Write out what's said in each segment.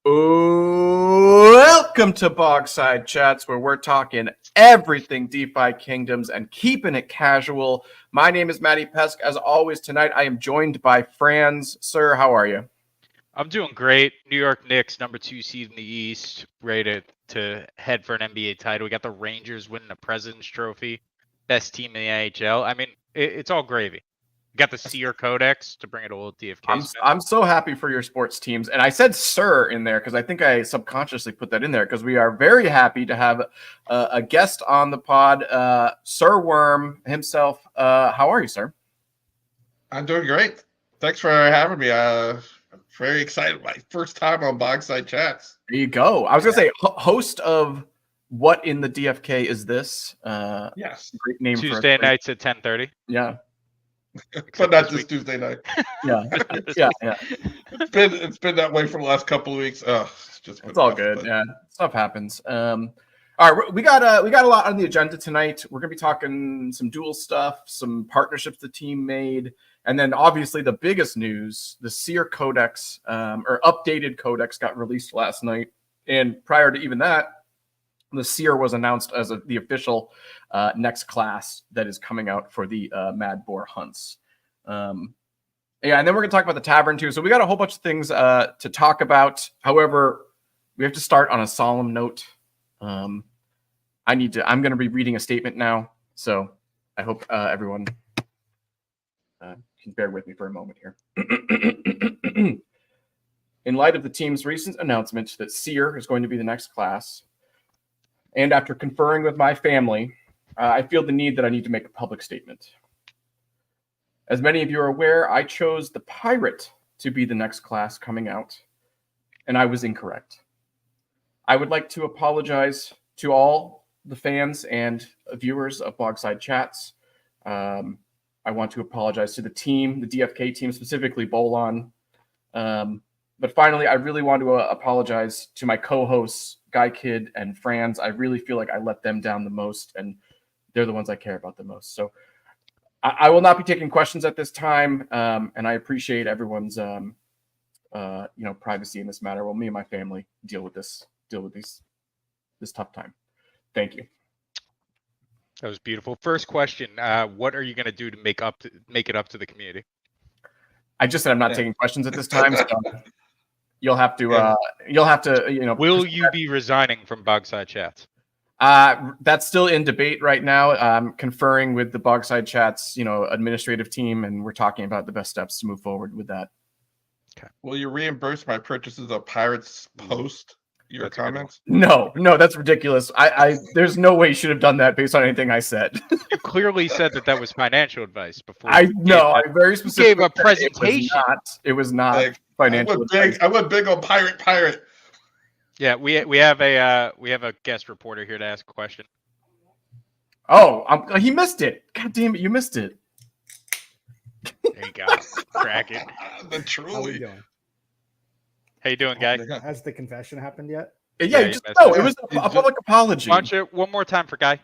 Welcome to Bogside Chats, where we're talking everything Defikingdoms and keeping it casual. My name is Matty. As always, tonight I am joined by Franz. Sir, how are you? I'm doing great. New York Knicks, number 2 seed in the East, ready to head for an NBA title. We got the Rangers winning the President's Trophy, best team in the NHL. I mean, it's all gravy. We got the Seer codex to bring it a little DFK. I'm so happy for your sports teams. And I said sir in there because I think I subconsciously put that in there because we are very happy to have a guest on the pod, Sir Worm himself. How are you, sir? I'm doing great. Thanks for having me. I'm very excited. My first time on Bogside Chats. There you go. I was going to say host of What in the DFK Is This? Yes. Great name. Tuesday nights at 10:30. Yeah. But not just Tuesday night. Yeah. It's been that way for the last couple of weeks. It's all good. But... Yeah, stuff happens. All right, we got a lot on the agenda tonight. We're gonna be talking some dual stuff, some partnerships the team made, and then obviously the biggest news: the Seer codex or updated codex got released last night. And prior to even that, the Seer was announced as the official next class that is coming out for the Mad Boar hunts. And then we're going to talk about the tavern too. So we got a whole bunch of things to talk about. However, we have to start on a solemn note. I'm going to be reading a statement now. So I hope everyone can bear with me for a moment here. In light of the team's recent announcement that Seer is going to be the next class, and after conferring with my family, I feel the need that I need to make a public statement. As many of you are aware, I chose the Pirate to be the next class coming out, and I was incorrect. I would like to apologize to all the fans and viewers of Bogside Chats. I want to apologize to the team, the DFK team, specifically Bolon. But finally, I really want to apologize to my co-hosts, Guy Kid and Franz. I really feel like I let them down the most, and they're the ones I care about the most. So I will not be taking questions at this time, and I appreciate everyone's privacy in this matter. Well, me and my family deal with this tough time. Thank you. That was beautiful. First question: what are you going to do to make it up to the community? I just said I'm not taking questions at this time. So you'll have to. Will you be resigning from Bogside Chats? That's still in debate right now. I'm conferring with the Bogside Chats, administrative team, and we're talking about the best steps to move forward with that. Okay. Will you reimburse my purchases of Pirates post your comments? No, that's ridiculous. There's no way you should have done that based on anything I said. You clearly said that was financial advice before. I very specifically gave a presentation. It was not financial advice. I went big on pirate. Yeah, we have a guest reporter here to ask a question. Oh, he missed it. God damn it, you missed it. There you go. Crack it. Truly. How you doing, guy? Has the confession happened yet? Yeah, it was a public apology. One more time for Guy.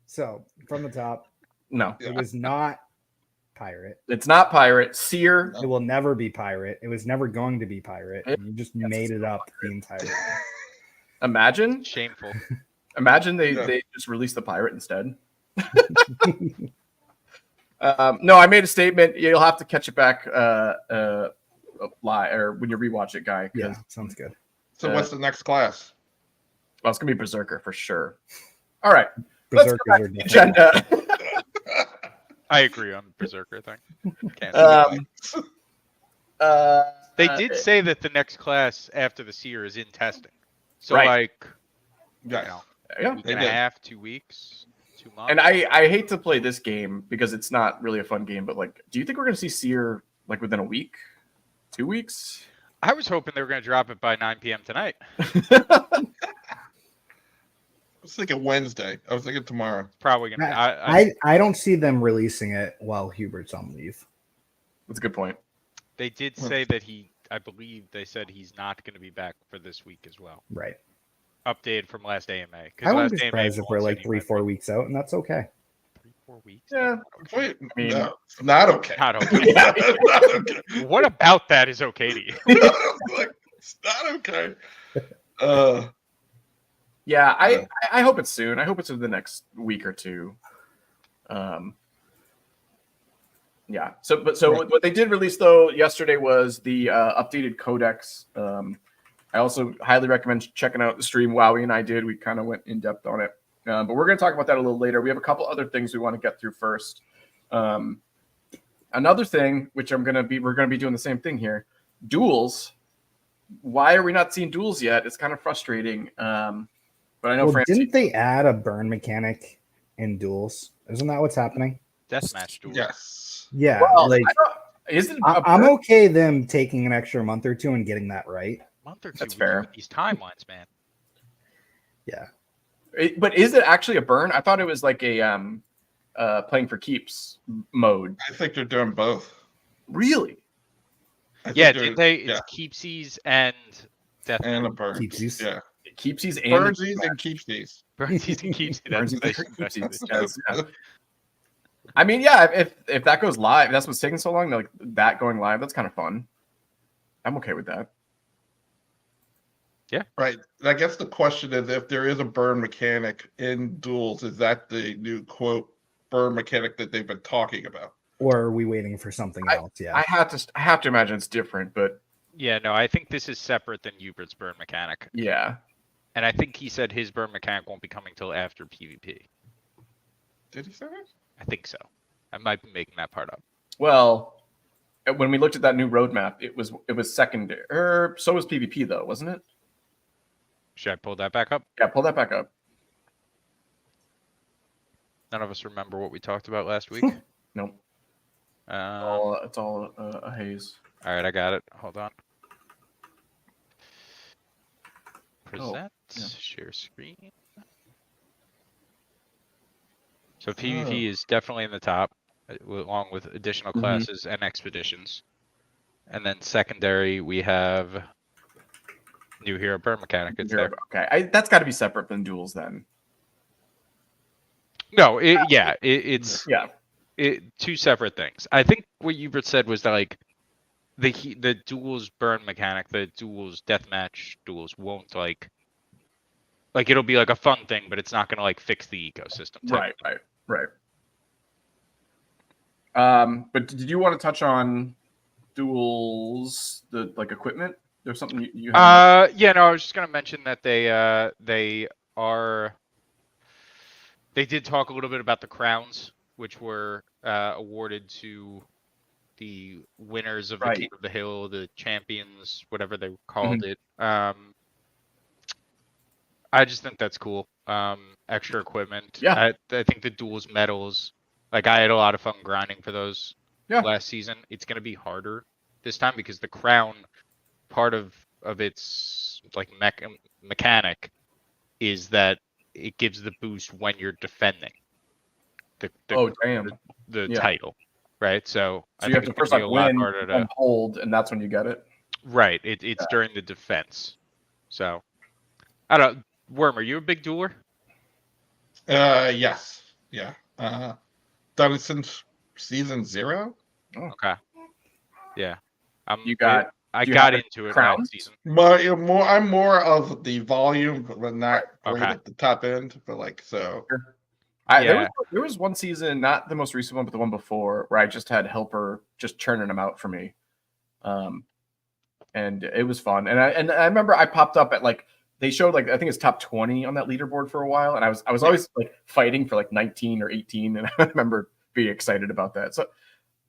So, from the top. No. It was not Pirate. It's not Pirate. Seer. It will never be Pirate. It was never going to be Pirate. You just made it up the entire time. Imagine. Shameful. Imagine they just released the Pirate instead. No, I made a statement. You'll have to catch it back live or when you rewatch it, Guy. Yeah, sounds good. So what's the next class? Well, it's gonna be Berserker for sure. All right, Berserker let's go back to the agenda. I agree on Berserker thing. They did say that the next class after the Seer is in testing. So a week and a half, 2 weeks, 2 months. And I hate to play this game because it's not really a fun game, but do you think we're gonna see Seer within a week, 2 weeks? I was hoping they were gonna drop it by 9 p.m. tonight. I was thinking Wednesday. I was thinking tomorrow. Probably gonna. I don't see them releasing it while Hubert's on leave. That's a good point. They did say that I believe they said he's not going to be back for this week as well. Right. Updated from last AMA. I wouldn't be surprised if we're 3-4 weeks out, and that's okay. 3-4 weeks? Yeah. Wait, no, not okay. Not okay. Not okay. What about that is okay to you? It's not okay. Yeah, Yeah. I hope it's soon. I hope it's in the next week or two. Yeah. So Right. what they did release though yesterday was the updated codex. I also highly recommend checking out the stream Wowie and I did. We kind of went in depth on it, but we're going to talk about that a little later. We have a couple other things we want to get through first. Another thing, which we're going to be doing the same thing here. Duels. Why are we not seeing duels yet? It's kind of frustrating. But I know didn't they add a burn mechanic in duels? Isn't that what's happening? Deathmatch duel. Yes. Yeah, Well, like is it? I'm okay them taking an extra month or two and getting that right. Month or two. That's we fair. do these timelines, man. Yeah. But is it actually a burn? I thought it was like a playing for keeps mode. I think they're doing both. Really? I think Yeah, they're- did they? Yeah, It's keepsies and death. and a burn. Keepsies. Yeah, Keepsies and burnsies and keepsies. Burnsies and keepsies. That's Burnsies nice. and keepsies. Yes, yeah. I mean, yeah, if that goes live, that's what's taking so long. Like that going live, that's kind of fun. I'm okay with that. Right. I guess the question is, if there is a burn mechanic in duels, is that the new quote burn mechanic that they've been talking about? Or are we waiting for something else? Yeah. I have to imagine it's different, but Yeah, no, I think this is separate than Hubert's burn mechanic, yeah. and I think he said his burn mechanic won't be coming till after PvP. Did he say that? I think so. I might be making that part up. Well, when we looked at that new roadmap, it was secondary. So was PvP though, wasn't it? Should I pull that back up? Yeah, pull that back up. None of us remember what we talked about last week. Nope. All It's all a haze. right, I got it. Hold on. Present, yeah. share screen. So PvP is definitely in the top, along with additional Mhm. classes and expeditions. And then secondary, we have new hero burn mechanic. It's there. Okay, that's got to be separate from duels then. No, it's Yeah. two separate things. I think what Hubert said was that like the duels burn mechanic, the duels deathmatch duels won't like it'll be like a fun thing, but it's not gonna like fix the ecosystem. Right. But did you want to touch on duels, the like equipment? There's something you have. Yeah, no, I was just gonna mention that they did talk a little bit about the crowns, which were awarded to the winners of the Right. King of the Hill, the champions, whatever they called it. I just think that's cool. Extra equipment. Yeah. I think the duels medals, like I had a lot of fun grinding for those Yeah. last season. It's gonna be harder this time because the crown, part of its like mechanic is that it gives the boost when you're defending the Damn. Yeah. title, right? So I you have think to it's first gonna be like a lot win harder to and hold, and that's when you get it. right. It's during the defense. So I don't. Worm, are you a big dueler? Yes. Yeah. Done it since season 0. Okay. Yeah. You got. I do you got have into it crowns? last season. I'm more of the volume, but not great Okay. at the top end. But like so. Yeah. There was one season, not the most recent one, but the one before, where I just had helper just churning them out for me, and it was fun. And I remember I popped up at like they showed like I think it's top 20 on that leaderboard for a while, and I was always like fighting for like 19 or 18, and I remember being excited about that. So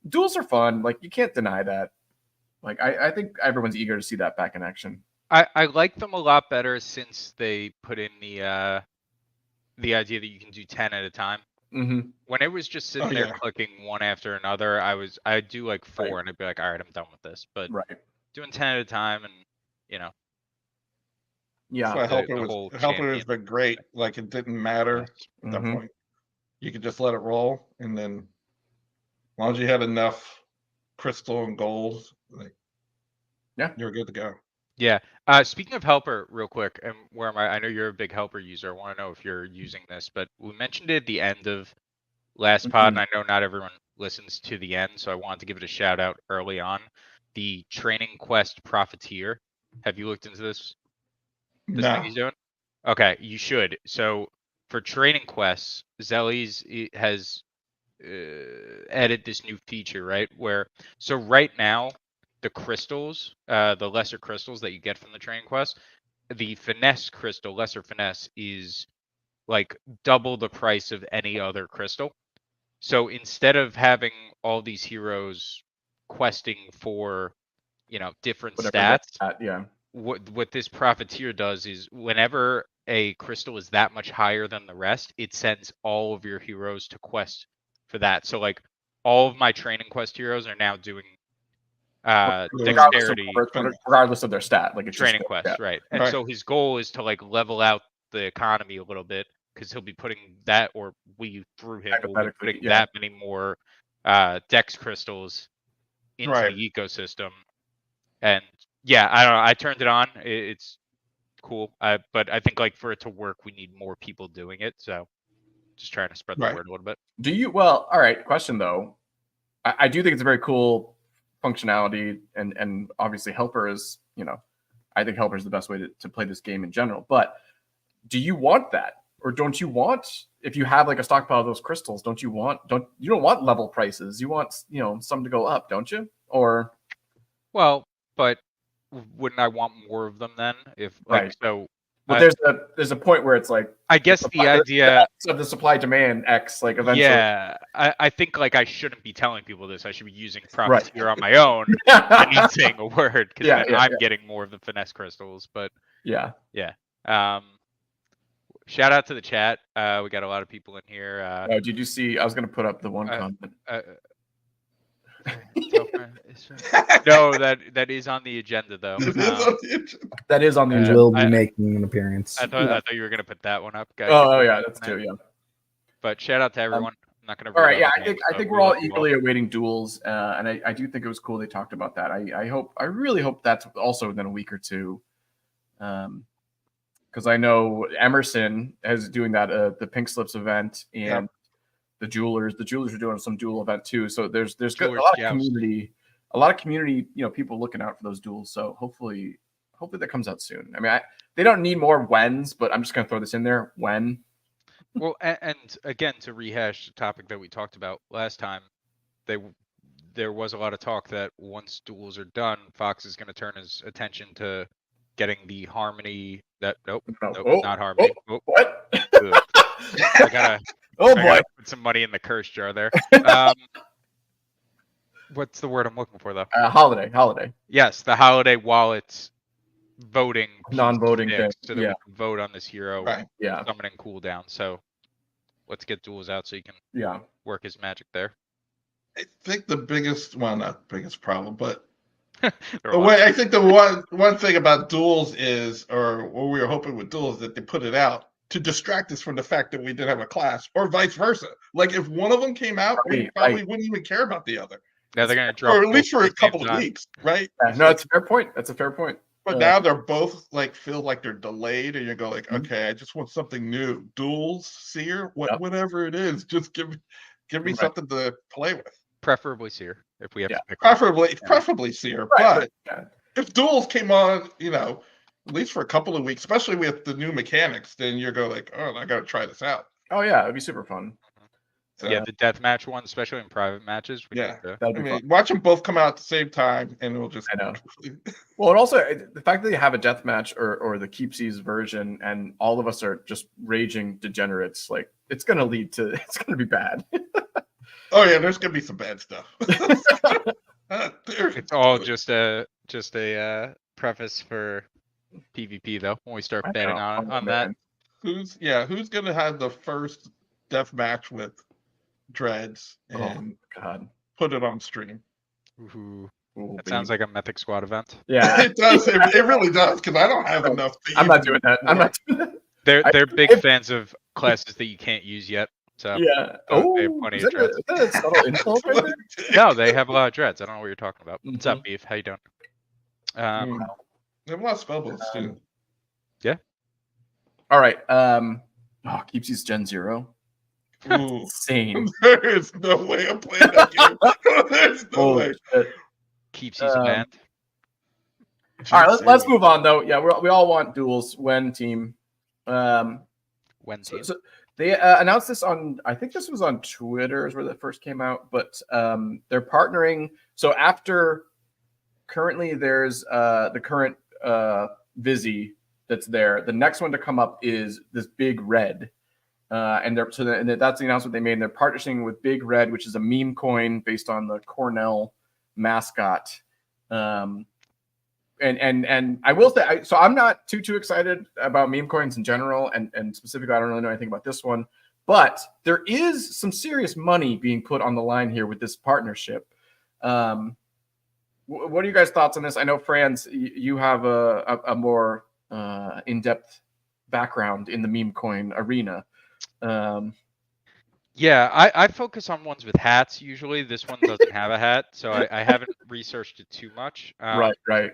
duels are fun, like you can't deny that. Like I think everyone's eager to see that back in action. I like them a lot better since they put in the idea that you can do 10 at a time. Mm-hmm. When it was just sitting there clicking one after another, I'd do like 4 Right. and I'd be like, all right, I'm done with this. But Right. doing 10 at a time and Yeah. So the helper whole has champion. been great. Like it didn't matter at that Mhm. point. You could just let it roll, and then as long as you had enough crystal and gold, like you're good to go. Yeah. Speaking of helper, real quick, and where am I know you're a big helper user. I want to know if you're using this, but we mentioned it at the end of last pod, and I know not everyone listens to the end, so I wanted to give it a shout out early on. The Training Quest Profiteer Have you looked into this thing No. he's doing? Okay, you should. So for training quests, Zelly's has added this new feature, right? So right now, the crystals, the lesser crystals that you get from the training quest, the finesse crystal, lesser finesse, is like double the price of any other crystal. So instead of having all these heroes questing for, different Whatever stats, yeah. what this profiteer does is whenever a crystal is that much higher than the rest, it sends all of your heroes to quest for that. So like all of my training quest heroes are now doing dexterity regardless of their stat, like it's training just, quests, right? And Right. so his goal is to like level out the economy a little bit, because he'll be putting that, or we through him will be Hypothetically, putting yeah. that many more dex crystals into Right. the ecosystem. And yeah, I don't know. I turned it on. It's cool. But I think like for it to work, we need more people doing it. So just trying to spread the Right. word a little bit. Do you? Well, all right. Question though, I do think it's a very cool functionality, and obviously Helper is, I think Helper is the best way to play this game in general. But do you want that, or don't you want? If you have like a stockpile of those crystals, don't you don't want level prices? You want some to go up, don't you? Or Well, but wouldn't I want more of them then? If like Right. so. But there's a point where it's like, I guess the idea of the supply demand X, like eventually. Yeah, I think like I shouldn't be telling people this. I should be using Right. profiteer on my own and not saying a word, because then I'm getting more of the finesse crystals. But yeah. Shout out to the chat. We got a lot of people in here. Did you see? I was gonna put up the one comment. No, that is on the agenda though. That is on the agenda. Will be making an appearance. I thought you were gonna put that one up, guys. Oh yeah, that's too. Yeah. But shout out to everyone. I'm not gonna. All right, yeah, I think we're all eagerly awaiting duels, and I do think it was cool they talked about that. I really hope that's also within a week or two, because I know Emerson is doing that the Pink Slips event, and the jewelers are doing some duel event too. So there's a lot of community, people looking out for those duels. So hopefully that comes out soon. I mean, they don't need more whens, but I'm just gonna throw this in there. When. Well, and again, to rehash the topic that we talked about last time, there was a lot of talk that once duels are done, Fox is going to turn his attention to getting the harmony. Not harmony. What? I gotta put some money in the curse jar there. What's the word I'm looking for though? Holiday. Yes, the holiday wallets voting non-voting thing, so that we can vote on this hero. Right. Yeah. Summoning cooldown. So let's get duels out so you can work his magic there. I think the biggest, well, not biggest problem, but I think the one thing about duels is, or what we were hoping with duels, that they put it out to distract us from the fact that we didn't have a class, or vice versa. Like if one of them came out, we probably wouldn't even care about the other. Now they're going to drop, or at least for a couple of weeks, right? Yeah, no, it's a fair point. That's a fair point. But now they're both like feel like they're delayed, and you go like, okay, I just want something new. Duels, Seer, whatever it is, just give me something to play with. Preferably Seer, if we have to pick. Preferably Seer, but if duels came on, at least for a couple of weeks, especially with the new mechanics, then you go like, oh, I got to try this out. Oh yeah, it'd be super fun. So, the deathmatch one, especially in private matches. Watch them both come out at the same time, and we'll just. I know. Well, and also the fact that you have a deathmatch or the Keepsies version, and all of us are just raging degenerates, like it's going to be bad. Oh yeah, there's going to be some bad stuff. It's all just a preface for PvP though. When we start betting on that, who's going to have the first deathmatch with Dreads and put it on stream? That sounds like a Mythic Squad event. Yeah, it does. It really does, because I don't have enough. I'm not doing that. They're big fans of classes that you can't use yet. So yeah. They have plenty of dreads. No, they have a lot of dreads. I don't know what you're talking about. What's up, Beef? How you doing? They have a lot of spellbooks too. Yeah. All right. Keepsies Gen 0. Insane. There is no way I'm playing that game. There's no way. Keepsies banned. All right, let's move on though. Yeah, we all want duels. When team. When team. So they announced this on, I think this was on Twitter is where that first came out, but they're partnering. So after currently there's the current Vizzy that's there. The next one to come up is this Big Red. And that's the announcement they made. And they're partnering with Big Red, which is a meme coin based on the Cornell mascot. And I will say, so I'm not too excited about meme coins in general, and specifically, I don't really know anything about this one. But there is some serious money being put on the line here with this partnership. What are you guys' thoughts on this? I know, Franz, you have a more in-depth background in the meme coin arena. Yeah, I focus on ones with hats usually. This one doesn't have a hat, so I haven't researched it too much. Right.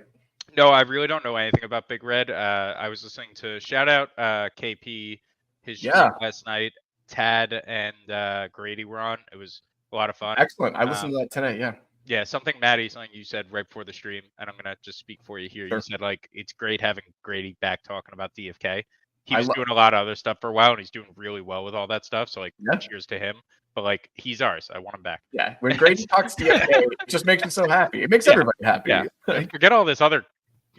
No, I really don't know anything about Big Red. I was listening to shout out KP, his stream last night. Tad and Grady were on. It was a lot of fun. Excellent. I listened to that today. Yeah. Yeah, something Matty, something you said right before the stream, and I'm gonna just speak for you here. Sure. You said like it's great having Grady back talking about DFK. He was doing a lot of other stuff for a while, and he's doing really well with all that stuff. So like, cheers to him. But like, he's ours. I want him back. Yeah, when Grady talks DFK, it just makes me so happy. It makes everybody happy. Yeah, forget all this other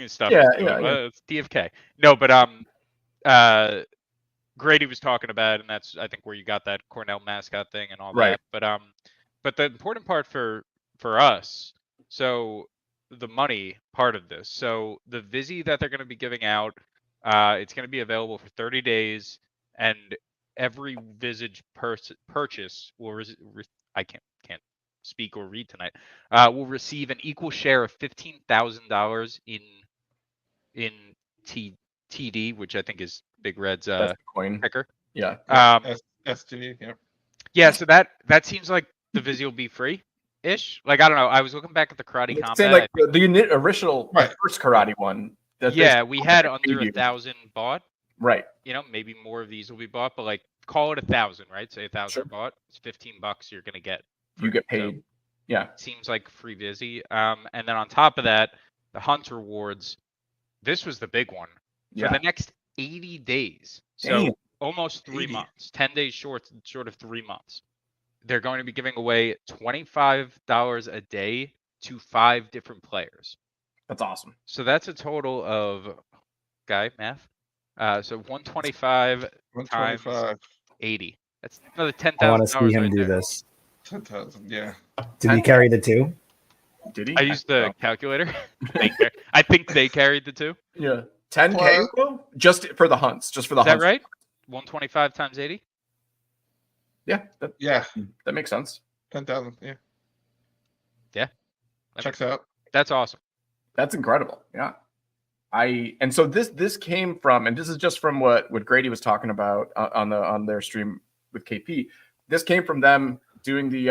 stuff. Yeah. It's DFK. No, but Grady was talking about, and that's I think where you got that Cornell mascot thing and all that. But the important part for us, so the money part of this. So the Vizzy that they're going to be giving out, it's going to be available for 30 days, and every Visage purchase will I can't speak or read tonight. Will receive an equal share of $15,000 in TD, which I think is Big Red's coin ticker. Yeah. STD. Yeah. Yeah. So that seems like the Vizzy will be free-ish. Like I don't know. I was looking back at the Karate Combat. Saying like the original first Karate one. We had under 1,000 bought. Right. You know, maybe more of these will be bought, but like call it 1,000, right? Say 1,000 bought. It's $15 you're gonna get. You get paid. So, yeah. Seems like free Vizzy. And then on top of that, the Hunt rewards. This was the big one for the next 80 days. So almost 3 months. 10 days short of 3 months. They're going to be giving away $25 a day to 5 different players. That's awesome. So that's a total of math. So 125 times 80. That's another $10,000. I want to see him do this. 10,000. Yeah. Did he carry the 2? Did he? I used the calculator. I think they carried the 2. Yeah. 10K just for the hunts. Just for the hunts. Is that right? 125 times 80. Yeah. That makes sense. 10,000. Yeah. Yeah. Checks out. That's awesome. That's incredible. Yeah. And so this came from, and this is just from what Grady was talking about on their stream with KP. This came from them doing the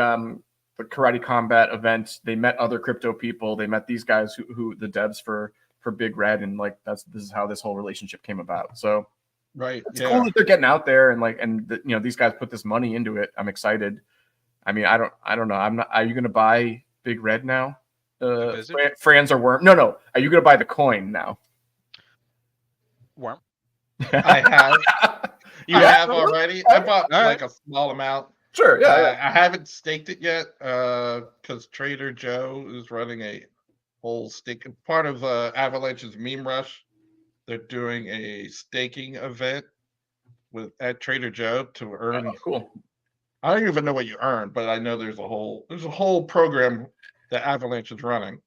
Karate Combat event. They met other crypto people. They met these guys who the devs for Big Red, and like this is how this whole relationship came about. So it's cool that they're getting out there and these guys put this money into it. I'm excited. I mean, I don't know. I'm not. Are you going to buy Big Red now? Franz or Worm? No. Are you going to buy the coin now? Worm. I have. I have already. I bought like a small amount. Sure. Yeah. I haven't staked it yet because Trader Joe is running a whole stake. Part of Avalanche's meme rush. They're doing a staking event at Trader Joe to earn. Oh, cool. I don't even know what you earn, but I know there's a whole program that Avalanche is running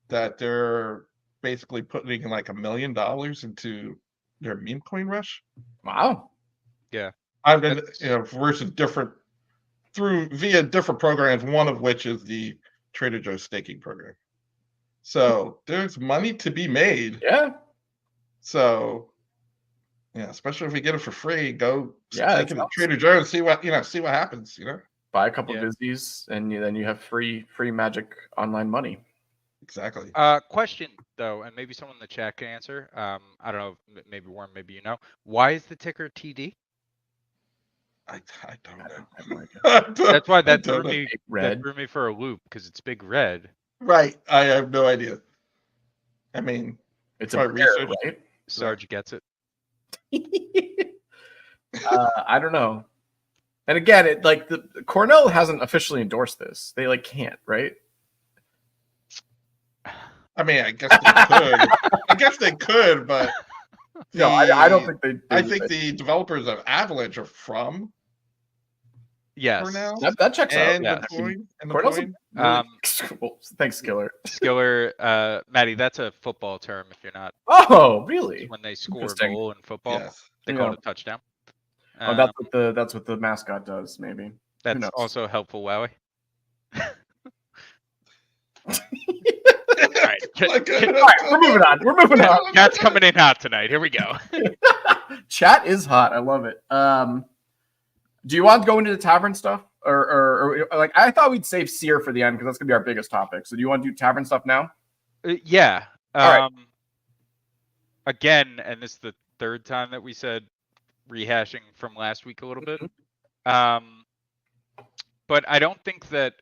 that they're basically putting in like $1 million into their meme coin rush. Wow. Yeah. I've been versus via different programs, one of which is the Trader Joe staking program. So there's money to be made. Yeah. So especially if we get it for free, go stake it at Trader Joe and see what happens, Buy a couple of Vizzies and then you have free Magic online money. Exactly. Question though, and maybe someone in the chat can answer. I don't know, maybe Warren, maybe you know. Why is the ticker TD? I don't know. That's why that threw me for a loop because it's Big Red. Right. I have no idea. I mean, It's my a rare, research- right? Sarge gets it. I don't know. And again, it like the Cornell hasn't officially endorsed this. They like can't, right? I mean, I guess they could. I guess they could, but No, I don't think they I would. think the developers of Avalanche are from Yes. Cornell. That checks out. And yeah. the point. And the Cornell's a point. really, well, thanks, Skiller. Skiller, Matty, that's a football term if you're not. Oh, really? When they score a Interesting. goal in football, Yes. they call Yeah. it a touchdown. Oh, that's what the mascot does, maybe. That's knows? also helpful, Wowie. Like, All right, we're moving on. We're moving on. Chat's coming in hot tonight. Here we go. Chat is hot. I love it. Do you want to go into the tavern stuff, or like I thought we'd save Seer for the end because that's gonna be our biggest topic. So do you want to do tavern stuff now? Yeah. All right. Again, and this is the third time that we said rehashing from last week a little bit. But I don't think that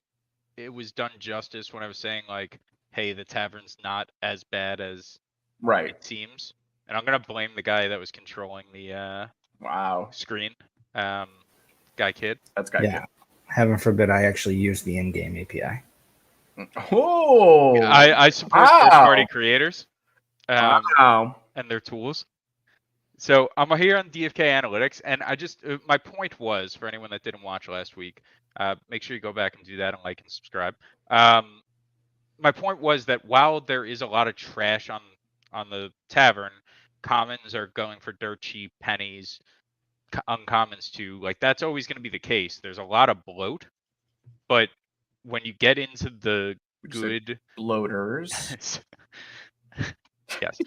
it was done justice when I was saying like, hey, the tavern's not as bad as Right. it seems. And I'm gonna blame the guy that was controlling the Wow. screen. Guy kid. That's guy. Yeah. Heaven forbid I actually use the in-game API. Oh. I support Wow. third-party creators. Wow. And their tools. So I'm here on DFK Analytics, and I just my point was for anyone that didn't watch last week, make sure you go back and do that and like and subscribe. My point was that while there is a lot of trash on the tavern, commons are going for dirt cheap pennies, uncommons too. Like that's always going to be the case. There's a lot of bloat, but when you get into the Would you say good bloaters. yes.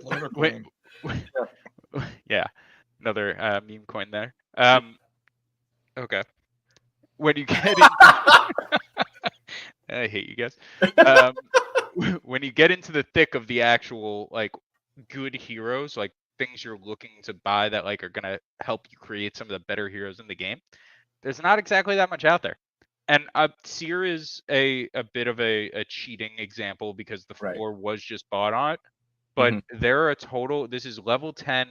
Loader Wait, coin. yeah, another meme coin there. Okay. When you get in, I hate you guys. When you get into the thick of the actual like good heroes, like things you're looking to buy that like are gonna help you create some of the better heroes in the game, there's not exactly that much out there. And Seer is a bit of a cheating example because the Right. floor was just bought on it. But there are a total. This is level 10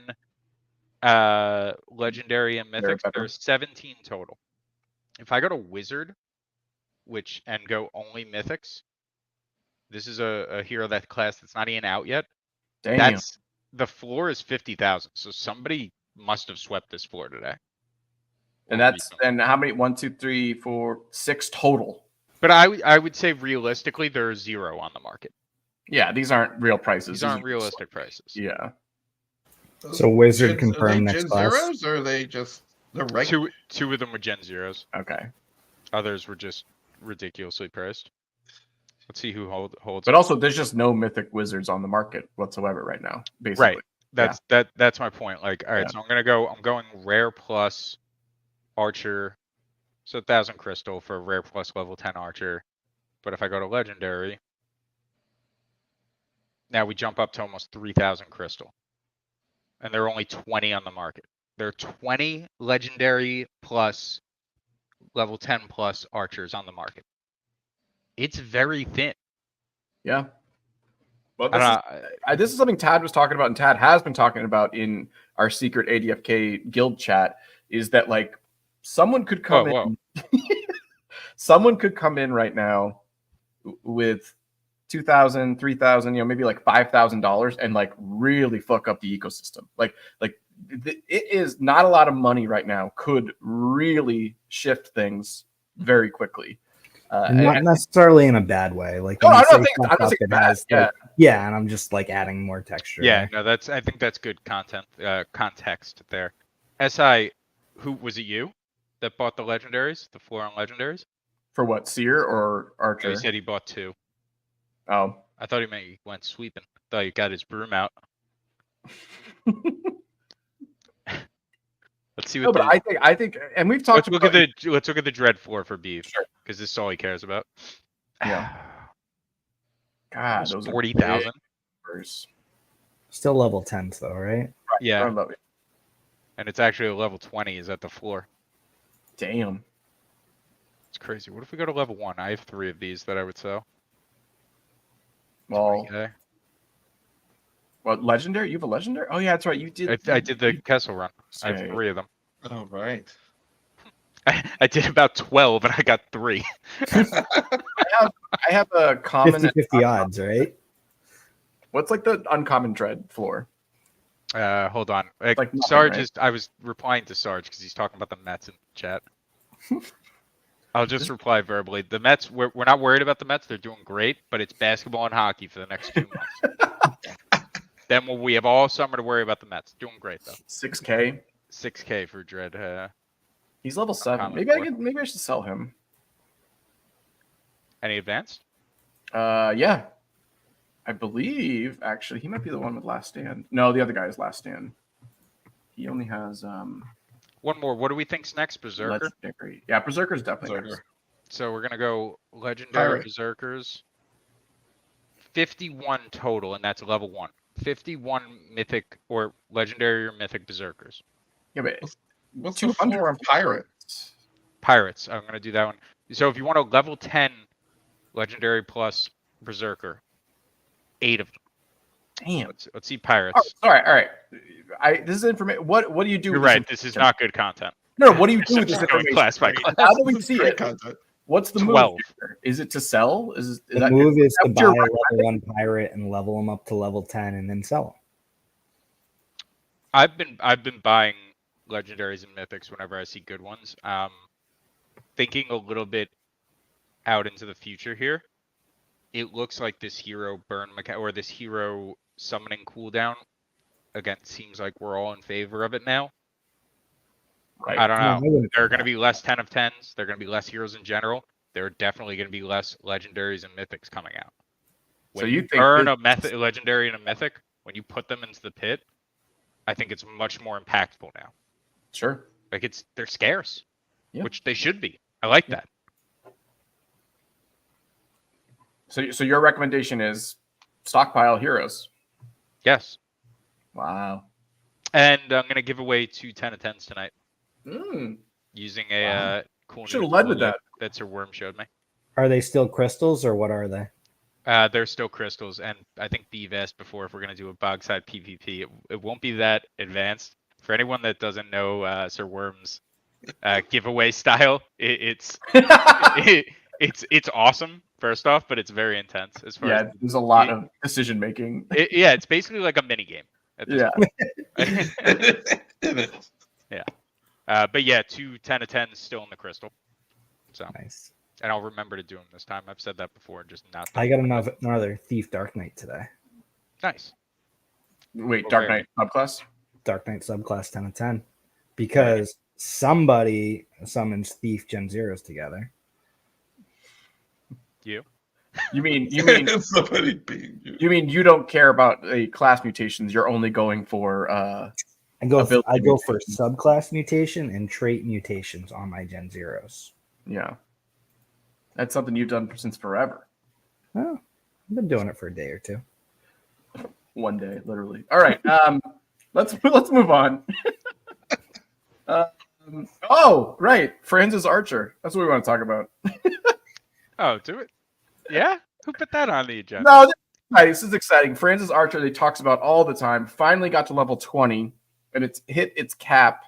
legendary and mythics. There are 17 total. If I go to wizard, and go only mythics, this is a hero that class that's not even out yet. Damn. That's the floor is 50,000. So somebody must have swept this floor today. And how many? 1, 2, 3, 4, 6 total. But I would say realistically there are 0 on the market. Yeah, these aren't real prices. These aren't realistic prices. Yeah. So wizard Are confirmed they next Gen class. Zeros or are they just the regular? Two of them were Gen Zeros. Okay. Others were just ridiculously priced. Let's see who holds. But also, there's just no mythic wizards on the market whatsoever right now. Basically. Right. That's my point. Like, all right, so I'm going rare plus archer, so 1,000 crystal for a rare plus level 10 archer. But if I go to legendary, now we jump up to almost 3,000 crystal, and there are only 20 on the market. There are 20 legendary plus level 10 plus archers on the market. It's very thin. Yeah. Well, this is something Tad was talking about, and Tad has been talking about in our secret ADFK guild chat. Is that like someone could come in? Someone could come in right now with $2,000, $3,000, maybe like $5,000, and like really fuck up the ecosystem. Like it is not a lot of money right now. Could really shift things very quickly. Not necessarily in a bad way. Like no, when I you don't say think fuck up, it bad. has, like, yeah, and I'm just like adding more texture. Yeah, there. no, I think that's good context there. SI, who was it? You that bought the legendaries, the floor on legendaries? For what, Seer or No, Archer? he said he bought 2. Oh, I thought he meant he went sweeping. Thought he got his broom out. Let's see what. no, but I think, and we've talked. Let's look at the dread floor for beef, Sure. because this is all he cares about. Yeah. God, those 40,000. Still level 10s though, right? Yeah, I love it. and it's actually a level 20 is at the floor. Damn. It's crazy. What if we go to level 1? I have 3 of these that I would sell. Well, 20K. what legendary? You have a legendary? Oh yeah, that's right. You did. I did the Kessel run. I have say. 3 of them. Oh, right. I did about 12 and I got 3. I have a common 50-50 odds, right? What's like the uncommon dread floor? Hold on. Like nothing, Sarge right? is. I was replying to Sarge because he's talking about the Mets in chat. I'll just reply verbally. The Mets. We're not worried about the Mets. They're doing great, but it's basketball and hockey for the next 2 months. Then we have all summer to worry about the Mets. Doing great though. 6K. 6K for Dread. He's level 7. Uncommon Maybe I should sell him. Any advanced? Yeah. I believe actually he might be the one with last stand. No, the other guy is last stand. He only has One more. What do we think's next? Berserker. legendary. Yeah, Berserker's definitely next. Berserker. So we're gonna go legendary Alright. Berserkers. 51 total, and that's level 1. 51 mythic or legendary or mythic Berserkers. Yeah, but What's the 200 floor on pirate? Pirates. I'm gonna do that one. So if you want a level 10 legendary plus Berserker, 8 of them. Damn. Let's see pirates. Oh, all right. This is information. What do you do? You're with this right. This is not good content. No, what do you do with this Just going information? class by class. How do we This is see great it? content. What's the 12. move here? Is it to sell? Is The that move is to that buy your a level 1 pirate and level them up to level 10 and then sell them. I've been buying legendaries and mythics whenever I see good ones. Thinking a little bit out into the future here, it looks like this hero burn or this hero summoning cooldown again seems like we're all in favor of it now. right? I don't No, I know. wouldn't There are do going to that. be less 10 of 10s. There are going to be less heroes in general. There are definitely going to be less legendaries and mythics coming out. So When you you think burn this- a legendary and a mythic, when you put them into the pit, I think it's much more impactful now. Sure. Like they're scarce, Yeah. which they should be. I like that. So your recommendation is stockpile heroes. Yes. Wow. And I'm going to give away 2 10 of 10s tonight Mm. using a Wow. cool Should've new led tool with that. that Sir Worm showed me. Are they still crystals or what are they? They're still crystals, and I think Beeve asked before if we're going to do a bogside PvP. It won't be that advanced. For anyone that doesn't know Sir Worm's giveaway style, it's awesome, first off, but it's very intense as far Yeah, as there's a lot of decision making. yeah, it's basically like a mini game. Yeah. It is. But yeah, 2 10 of 10s still in the crystal. So, Nice. and I'll remember to do them this time. I've said that before, just not. I got another Thief Dark Knight today. Nice. Wait, Dark Knight subclass? Dark Knight subclass 10 of 10. Because somebody summons Thief Gen Zeros together. You? You mean Somebody being you. you mean you don't care about the class mutations? You're only going for I go Ability for mutations. subclass mutation and trait mutations on my Gen Zeros. yeah. That's something you've done since forever. Oh, I've been doing it for a day or two. One day, literally. All right. Let's move on. Oh, right. Francis Archer. That's what we want to talk about. Oh, do it. Yeah? Who put that on the agenda? No, this is exciting. Francis Archer, they talks about all the time, finally got to level 20, and it's hit its cap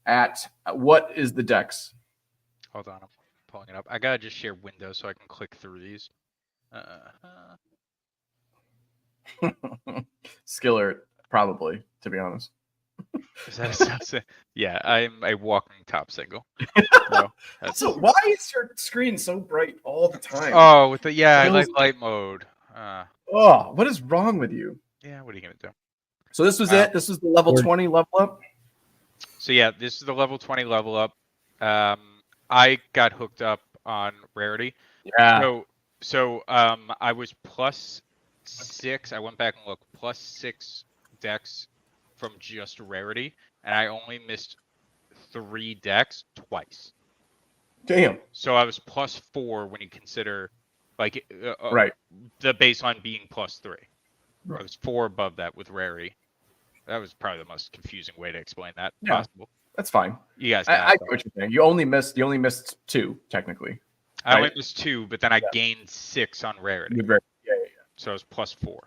at what is the dex? Hold on, I'm pulling it up. I gotta just share Windows so I can click through these. Skiller, probably, to be honest. Is that yeah, I'm a walking top single. No, that's- So why is your screen so bright all the time? Oh, with the I like Feels- light mode. Oh, what is wrong with you? Yeah, what are you gonna do? So this was Wow. it. This was the level 20 level up. So yeah, this is the level 20 level up. I got hooked up on rarity. Yeah. So I was +6. I went back and looked +6 decks from just rarity, and I only missed 3 decks twice. Damn. So I was +4 when you consider like Right. the baseline being +3. Right. I was 4 above that with rarity. That was probably the most confusing way to explain that Yeah. possible. That's fine. You guys I got it, get though. what you're saying. You only missed 2, technically. I only right. missed 2, but then I Yeah. gained 6 on rarity. Yeah. So it's +4.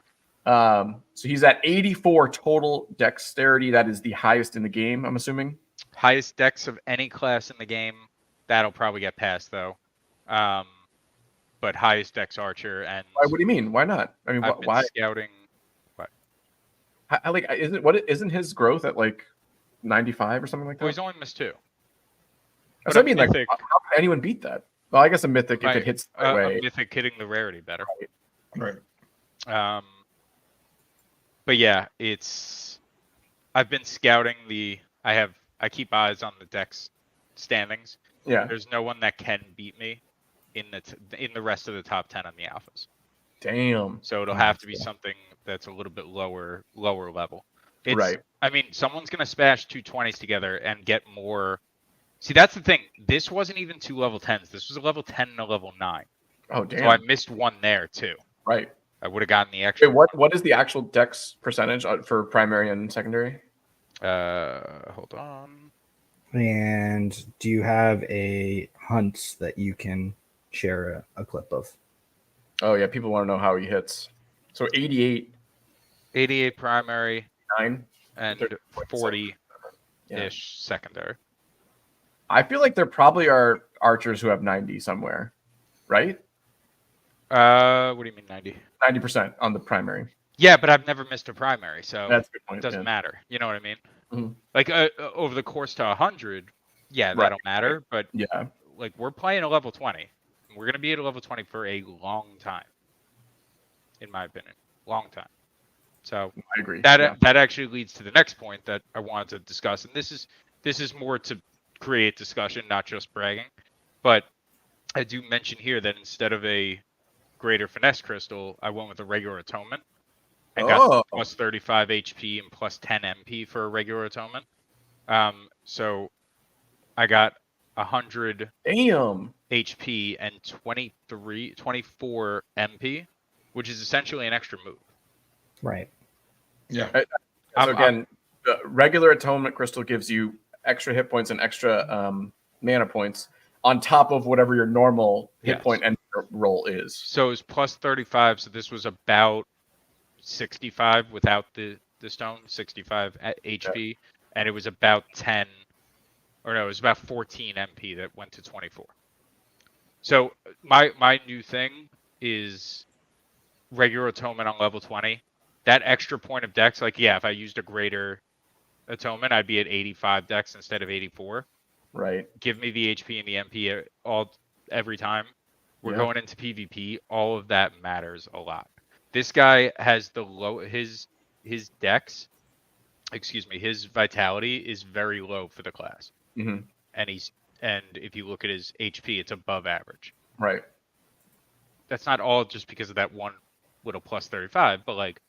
So he's at 84 total dexterity. That is the highest in the game, I'm assuming. Highest dex of any class in the game. That'll probably get passed though. But highest dex archer, and What do you mean? Why not? I mean, I've been why? scouting. Like, isn't his growth at like 95 or something like that? Well, he's only missed 2. That's But what I a mean. Like, mythic- how can anyone beat that? Well, I guess a mythic if Right, it hits the right a way. mythic hitting the rarity better. Right. But yeah, I've been scouting I keep eyes on the dex standings. Yeah. There's no one that can beat me in the rest of the top 10 on the alphas. Damn. So it'll have to be something that's a little bit lower level. Right. I mean, someone's gonna smash 220s together and get more. See, that's the thing. This wasn't even 2 level 10s. This was a level 10 and a level 9. Oh, damn. So I missed one there too. Right. I would have gotten the extra. Wait, what is the actual dex percentage for primary and secondary? Hold on. And do you have a hunt that you can share a clip of? Oh yeah, people want to know how he hits. So 88, 88 primary 9, and 30.7. 40-ish secondary. I feel like there probably are archers who have 90 somewhere, right? What do you mean 90? 90% on the primary. Yeah, but I've never missed a primary, so That's a good point. it doesn't matter. You know what I mean? Mhm. Like over the course to 100, yeah, Right, that'll matter. But Yeah. like we're playing a level 20. We're gonna be at a level 20 for a long time, in my opinion, long time. So I agree. that actually leads to the next point that I wanted to discuss, and this is more to create discussion, not just bragging. But I do mention here that instead of a greater finesse crystal, I went with a regular atonement and got plus 35 HP and plus 10 MP for a regular atonement. So I got 100 Damn. HP and 24 MP, which is essentially an extra move. Right. Yeah. So again, the regular atonement crystal gives you extra hit points and extra mana points on top of whatever your normal hit point and roll is. So it was plus 35. So this was about 65 without the stone, 65 at HP, and it was about 10, or no, it was about 14 MP that went to 24. So my new thing is regular atonement on level 20. That extra point of dex, like if I used a greater atonement, I'd be at 85 dex instead of 84. Right. Give me the HP and the MP every time. We're going into PvP. All of that matters a lot. This guy has his dex, his vitality is very low for the class. Mm-hmm. And if you look at his HP, it's above average. Right. That's not all just because of that one little plus 35, but like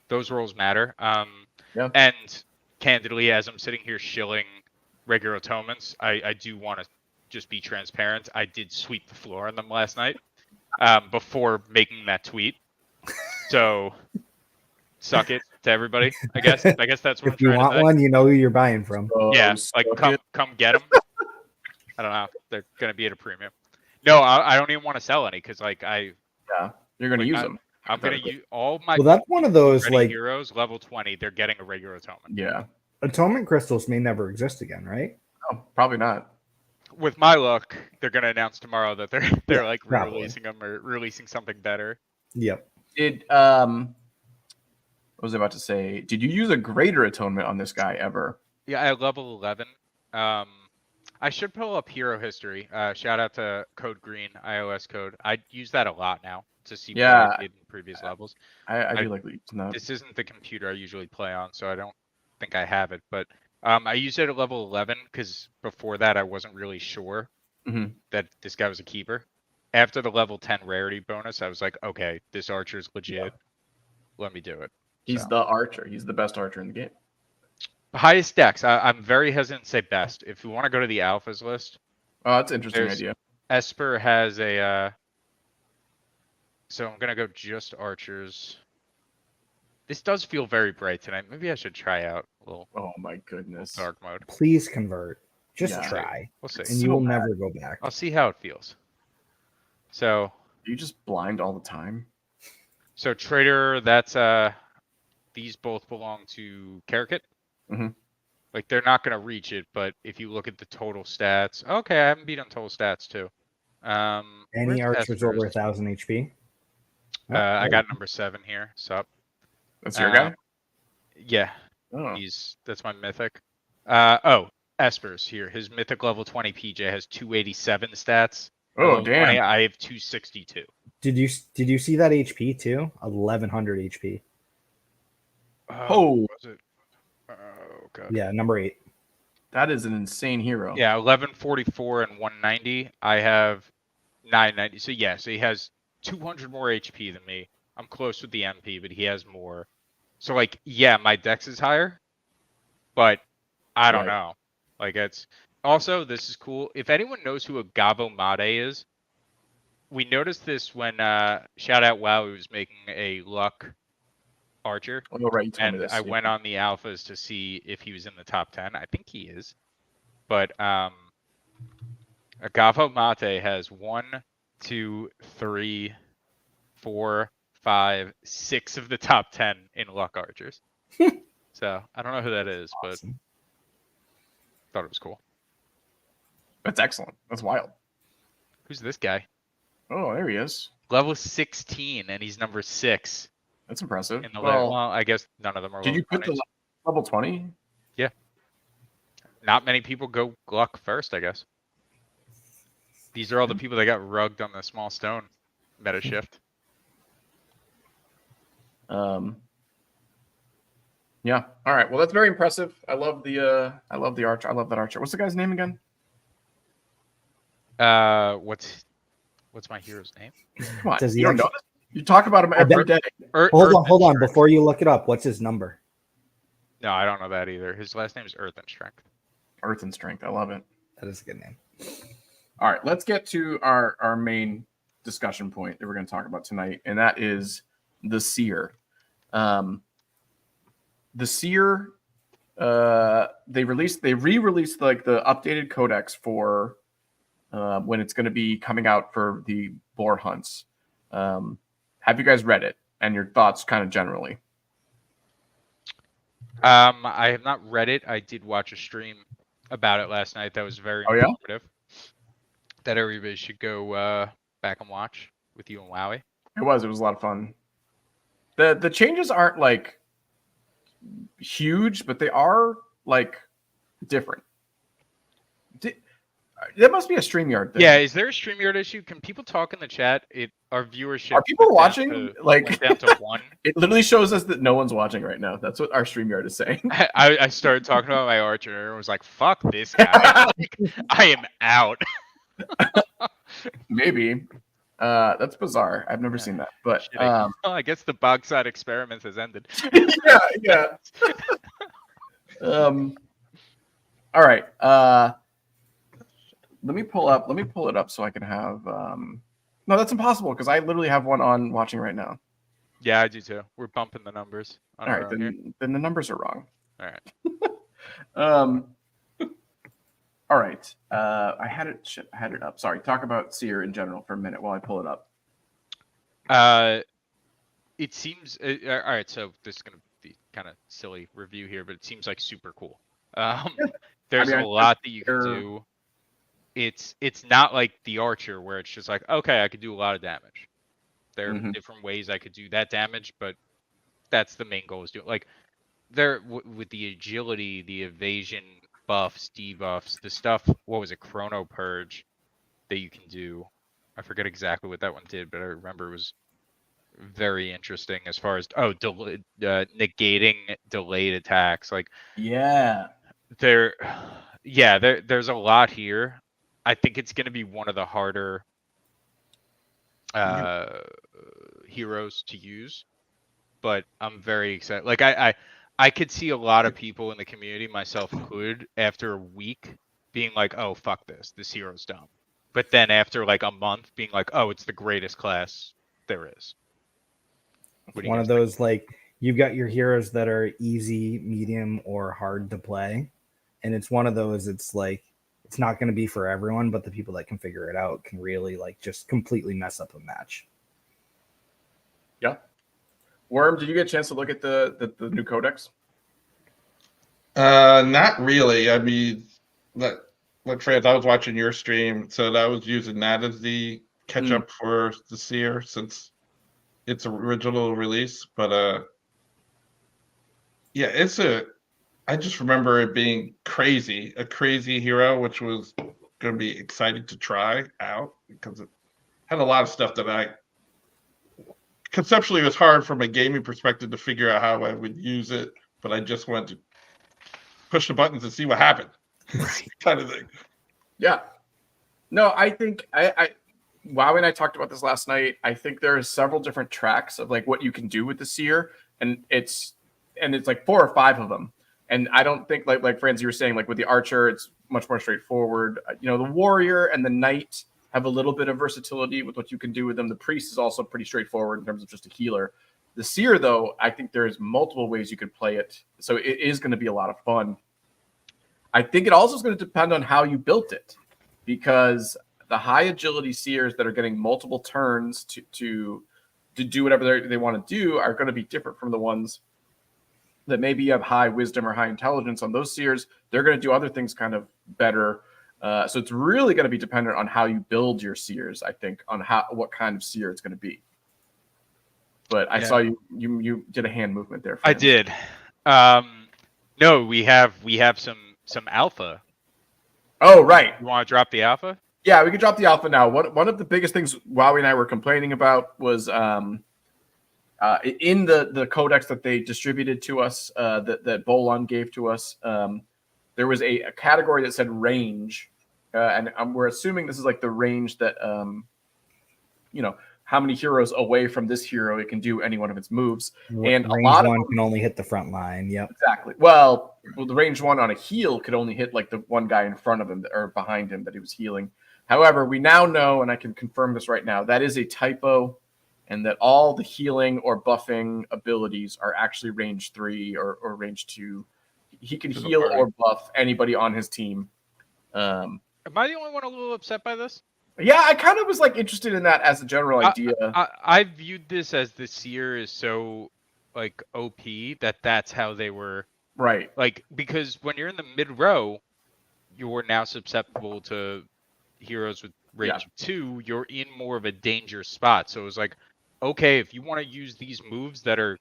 those rolls matter. And candidly, as I'm sitting here shilling regular atonements, I do want to just be transparent. I did sweep the floor on them last night before making that tweet. So suck it to everybody. I guess that's what If you want one, you know who you're buying from. Like come get them. I don't know. They're gonna be at a premium. No, I don't even want to sell any because like you're gonna use them. I'm gonna use all my. Well, that's one of those like heroes level 20. They're getting a regular atonement. Yeah. Atonement crystals may never exist again, right? Oh, probably not. With my luck, they're gonna announce tomorrow that they're like probably releasing them or releasing something better. Yep. Did what was I about to say? Did you use a greater atonement on this guy ever? Yeah, at level 11. I should pull up hero history. Shout out to Code Green iOS code. I use that a lot now to see what I did in previous levels. I do like using that. This isn't the computer I usually play on, so I don't think I have it. But I used it at level 11 because before that I wasn't really sure that this guy was a keeper. After the level 10 rarity bonus, I was like, okay, this archer's legit. Yeah. Let me do it. He's the archer. He's the best archer in the game. Highest dex. I'm very hesitant to say best. If you want to go to the alphas list. Oh, that's an interesting idea. Esper has a... So I'm going to go just archers. This does feel very bright tonight. Maybe I should try out a little... Oh my goodness. Dark mode. Please convert. Just try. We'll see. And you will never go back. I'll see how it feels. So... Are you just blind all the time? So Trader, that's these both belong to Karakit. Mhm. Like they're not gonna reach it, but if you look at the total stats, okay, I haven't beat on total stats too. Any Where's archers over Esper's? 1,000 HP? I got number 7 here. Sup? That's your guy. Yeah, Oh, that's my mythic. Oh, Esper's here. His mythic level 20 PJ has 287 stats. oh, Level 20, damn. I have 262. Did you see that HP too? 1,100 HP. Oh. Was it? Oh god. Yeah, number 8. That is an insane hero. Yeah, 1144 and 190. I have 990. So yeah, so he has 200 more HP than me. I'm close with the MP, but he has more. So like, yeah, my dex is higher, but I don't Right. know. Like it's also, this is cool. If anyone knows who a Gabo Mate is, we noticed this when shout out WoW was making a luck archer, Oh, right. You told me and this. I yeah. went on the alphas to see if he was in the top 10. I think he is, but Agavo Mate has 1, 2, 3, 4, 5, 6 of the top 10 in luck archers. So I don't know who that is, but Awesome. thought it was cool. That's excellent. That's wild. Who's this guy? Oh, there he is. Level 16, and he's number 6 That's impressive. in the Well, well, I guess none of them are. did you put the 20s. level 20? Not many people go luck first, I guess. These are all the Hmm. people that got rugged on the small stone meta shift. Yeah. All right. Well, that's very impressive. I love the archer. I love that archer. What's the guy's name again? What's my hero's name? Come on. Does he You don't know actually- this? You talk about him every day. Hold on. Before you look it up, what's his number? No, I don't know that either. His last name is Earth and Strength. Earth and Strength. I love it. That is a good name. All right. Let's get to our main discussion point that we're going to talk about tonight, and that is the Seer. The Seer, they re-released like the updated codex for when it's going to be coming out for the boar hunts. Have you guys read it and your thoughts kind of generally? I have not read it. I did watch a stream about it last night. That was very Oh, yeah? informative. That everybody should go back and watch with you and Wowie. It was a lot of fun. The changes aren't like huge, but they are like different. That must be a StreamYard thing. Yeah, is there a StreamYard issue? Can people talk in the chat? Our viewership Are people went down watching? to- Like- went down to 1. It literally shows us that no one's watching right now. That's what our StreamYard is saying. I started talking about my archer and everyone was like, fuck this guy. Like, I am out. Maybe. That's bizarre. I've never seen that. But Shitting. Well, I guess the Bogside experiment has ended. yeah. All right. Let me pull it up so I can have no, that's impossible because I literally have one on watching right now. Yeah, I do too. We're bumping the numbers. On All our right, own here. then the numbers are wrong. All right. All right. I had it up. Sorry. Talk about Seer in general for a minute while I pull it up. It seems all right. So this is gonna be kind of silly review here, but it seems like super cool. There's I a lot that you can do. It's not like the archer where it's just like, okay, I could do a lot of damage. There are different ways I could do that damage, but that's the main goal is do like there with the agility, the evasion buffs, debuffs, the stuff. What was it, Chrono Purge that you can do? I forget exactly what that one did, but I remember it was very interesting as far as negating delayed attacks. Like there's a lot here. I think it's going to be one of the harder heroes to use, but I'm very excited. Like I could see a lot of people in the community, myself included, after a week being like, oh, fuck this hero's dumb. But then after like a month being like, oh, it's the greatest class there is. One of those, like, you've got your heroes that are easy, medium, or hard to play. And it's one of those, it's like, it's not going to be for everyone, but the people that can figure it out can really, like, just completely mess up a match. Yeah. Worm, did you get a chance to look at the new codex? Not really. I mean, like Franz, I was watching your stream, so I was using that as the catch up for the Seer since its original release. But yeah, I just remember it being a crazy hero, which was going to be exciting to try out because it had a lot of stuff that I conceptually it was hard from a gaming perspective to figure out how I would use it, but I just wanted to push the buttons and see what happened, kind of thing. Yeah. No, I think Wowie and I talked about this last night. I think there are several different tracks of like what you can do with the Seer, and it's like 4 or 5 of them. And I don't think like Franz, you were saying, like with the Archer, it's much more straightforward. You know, the Warrior and the Knight have a little bit of versatility with what you can do with them. The Priest is also pretty straightforward in terms of just a healer. The Seer, though, I think there's multiple ways you could play it. So it is going to be a lot of fun. I think it also is going to depend on how you built it, because the high agility Seers that are getting multiple turns to do whatever they want to do are going to be different from the ones that maybe you have high wisdom or high intelligence on. Those Seers. They're going to do other things kind of better. So it's really going to be dependent on how you build your Seers, I think, on what kind of Seer it's going to be. But I saw you did a hand movement there. I did. No, we have some alpha. Oh, right. You want to drop the alpha? Yeah, we can drop the alpha now. One of the biggest things Wowie and I were complaining about was in the codex that they distributed to us, that Bolon gave to us. There was a category that said range, and we're assuming this is like the range that how many heroes away from this hero it can do any one of its moves. And range a lot one of them can only hit the front line. Yep. Exactly. Well, the range one on a heal could only hit like the one guy in front of him or behind him that he was healing. However, we now know, and I can confirm this right now, that is a typo, and that all the healing or buffing abilities are actually range 3 or range 2. He can heal or buff anybody on his team. Am I the only one a little upset by this? Yeah, I kind of was like interested in that as a general idea. I viewed this as the Seer is so like OP that's how they were. Right. Like, because when you're in the mid row, you're now susceptible to heroes with range 2. You're in more of a danger spot. So it was like, okay, if you want to use these moves that are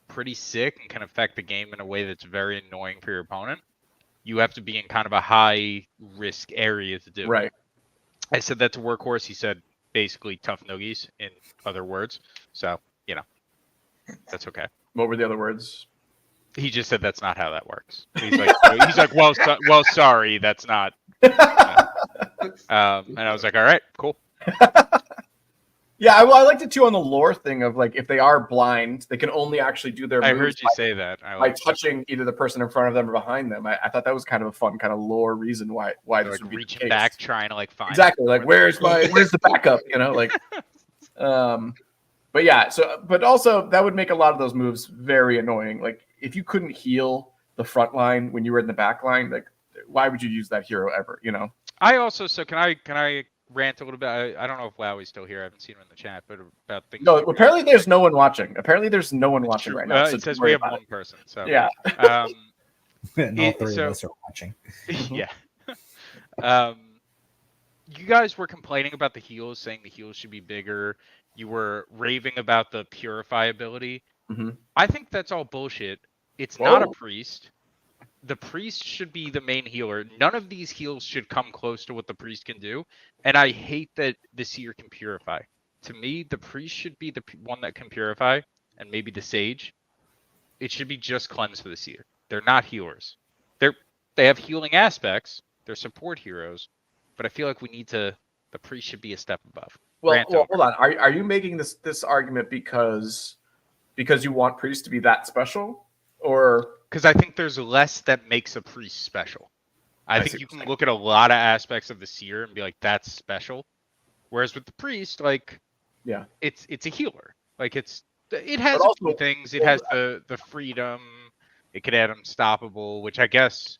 pretty sick and can affect the game in a way that's very annoying for your opponent, you have to be in kind of a high risk area to do it. Right. I said that to Workhorse. He said basically tough noogies in other words. So, that's okay. What were the other words? He just said that's not how that works. He's like, well, sorry, that's not. And I was like, all right, cool. Yeah, I liked it too on the lore thing of like if they are blind, they can only actually do their moves. I heard you say that. By touching either the person in front of them or behind them. I thought that was kind of a fun kind of lore reason why this like would be reaching the case. back, trying to like find exactly like where's the backup? But yeah, but also that would make a lot of those moves very annoying. Like if you couldn't heal the front line when you were in the back line, like why would you use that hero ever? I also can I rant a little bit? I don't know if Wowie's still here. I haven't seen him in the chat, but about things. No, apparently there's no one watching. Apparently there's no one watching right now. So it says we have one person. So yeah. And all 3 of us are watching. Yeah. You guys were complaining about the heals, saying the heals should be bigger. You were raving about the purify ability. Mm-hmm. I think that's all bullshit. It's not a priest. The priest should be the main healer. None of these heals should come close to what the priest can do. And I hate that the Seer can purify. To me, the priest should be the one that can purify, and maybe the sage. It should be just cleanse for the Seer. They're not healers. They have healing aspects. They're support heroes. But I feel like the priest should be a step above. Well, hold on. Are you making this argument because you want priests to be that special, or because I think there's less that makes a priest special? I think you can look at a lot of aspects of the Seer and be like, that's special. Whereas with the priest, like, yeah, it's a healer. Like it has a few things. It has the freedom. It could add unstoppable, which I guess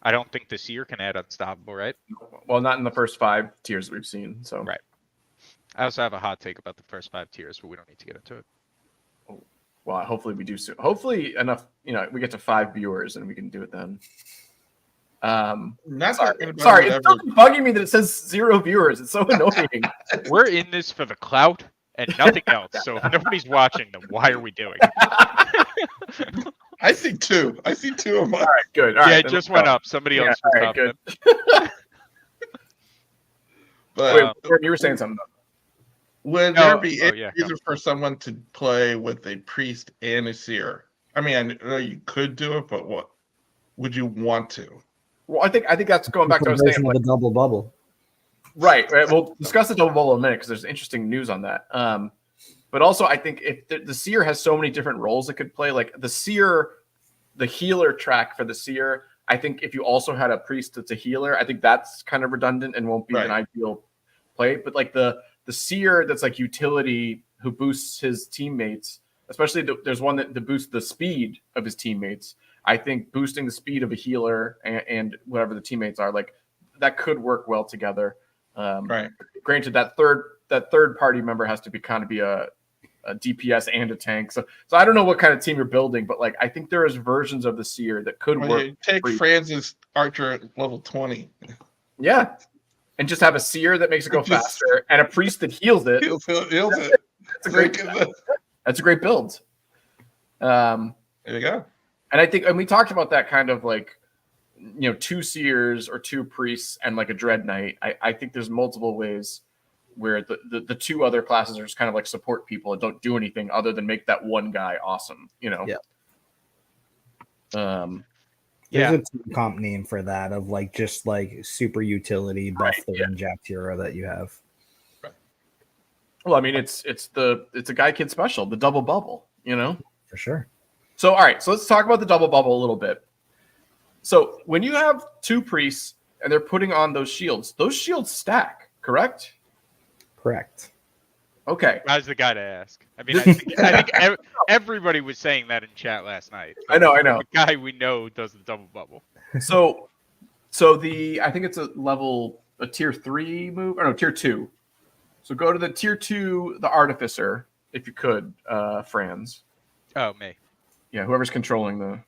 I don't think the Seer can add unstoppable, right? Well, not in the first 5 tiers we've seen. So right. I also have a hot take about the first 5 tiers, but we don't need to get into it. Well, hopefully we do soon. Hopefully enough, we get to 5 viewers and we can do it then. Not Sorry, that anybody sorry, would it's still bugging me that it says 0 viewers. It's so annoying. We're in this for the clout and nothing else. So if nobody's watching, then why are we doing it? I see 2. I see 2 of mine. All right, good. All yeah, right, it just went up. Somebody else was all right, up. good. But Wait, Gordon, you were saying something. would there be oh, any yeah, reason for someone to play with a priest and a seer? I mean, I know you could do it, but what would you want to? Well, I think that's going back to what I was saying. Version of Like, the double bubble. right. We'll discuss the double bubble in a minute because there's interesting news on that. But also, I think if the seer has so many different roles it could play, like the seer, the healer track for the seer. I think if you also had a priest that's a healer, I think that's kind of redundant and won't be an ideal play. But like the seer that's like utility who boosts his teammates, especially there's one that boosts the speed of his teammates. I think boosting the speed of a healer and whatever the teammates are, like that could work well together. Right. Granted, that third party member has to be a DPS and a tank. So I don't know what kind of team you're building, but like I think there is versions of the seer that could work. Take Franz's archer at level 20. Yeah. And just have a seer that makes it go faster and a priest that heals it. Heals it. That's a great build. There you go. And I think, and we talked about that kind of like, 2 seers or 2 priests and like a dread knight. I think there's multiple ways where the 2 other classes are just kind of like support people and don't do anything other than make that one guy awesome, Yeah. Yeah. There's a team comp name for that of like just like super utility buff the one Jack hero that you have. Right. Well, I mean, it's a guy kid special, the double bubble, For sure. So, all right, so let's talk about the double bubble a little bit. So when you have 2 priests and they're putting on those shields stack, correct? Correct. Okay. I was the guy to ask. I mean, I think everybody was saying that in chat last night. I know. The guy we know does the double bubble. So I think it's a tier 3 move, or no, tier 2. So go to the tier 2, the artificer, if you could, Franz. Oh, me. Yeah, whoever's controlling the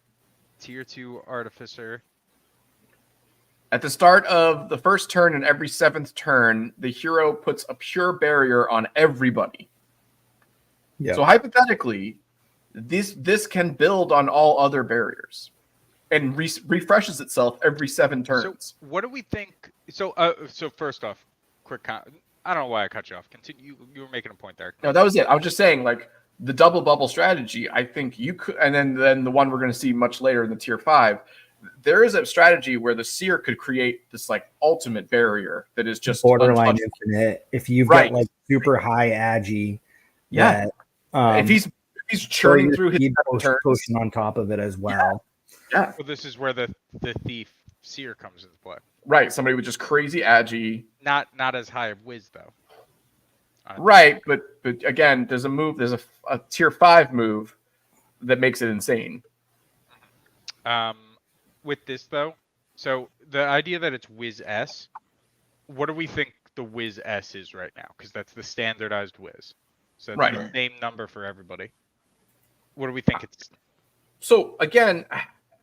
tier 2 artificer. At the start of the first turn and every 7th turn, the hero puts a pure barrier on everybody. Yeah. So hypothetically, this can build on all other barriers and refreshes itself every 7 turns. So what do we think? So first off, quick comment. I don't know why I cut you off. Continue. You were making a point there. No, that was it. I was just saying, like, the double bubble strategy, I think you could, and then the one we're going to see much later in the tier 5, there is a strategy where the seer could create this like ultimate barrier that is just borderline infinite. If you've got like super high agi, if he's churning through his potion on top of it as well. Yeah. Well, this is where the thief seer comes into play. Right, somebody with just crazy agi. Not as high of whiz though. Right, but again, there's a tier 5 move that makes it insane. With this though, so the idea that it's whiz S, what do we think the whiz S is right now? Because that's the standardized whiz, so it's the same number for everybody. What do we think it's? So again,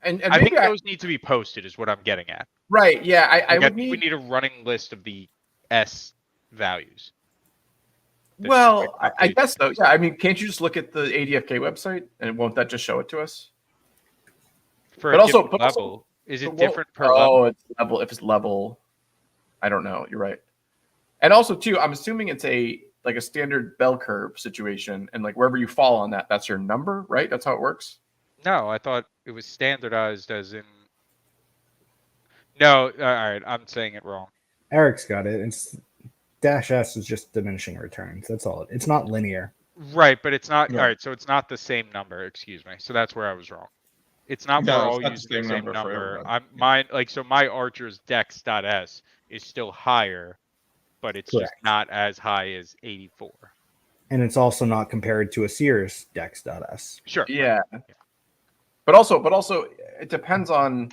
and I think those need to be posted, is what I'm getting at. Right? Yeah, we need a running list of the S values. Well, I guess so. Yeah, I mean, can't you just look at the ADFK website and won't that just show it to us? But also, is it different per level? Oh, it's level. If it's level, I don't know. You're right. And also, too, I'm assuming it's a standard bell curve situation, and like wherever you fall on that, that's your number, right? That's how it works. No, I thought it was standardized as in. No, all right, I'm saying it wrong. Eric's got it. It's -S is just diminishing returns. That's all. It's not linear. Right, but it's not. Yeah. All right, so it's not the same number. Excuse me. So that's where I was wrong. It's not where all use the same number. My archer's dex.s is still higher, but it's just not as high as 84. And it's also not compared to a seer's dex.s. Sure. Yeah. But also it depends on,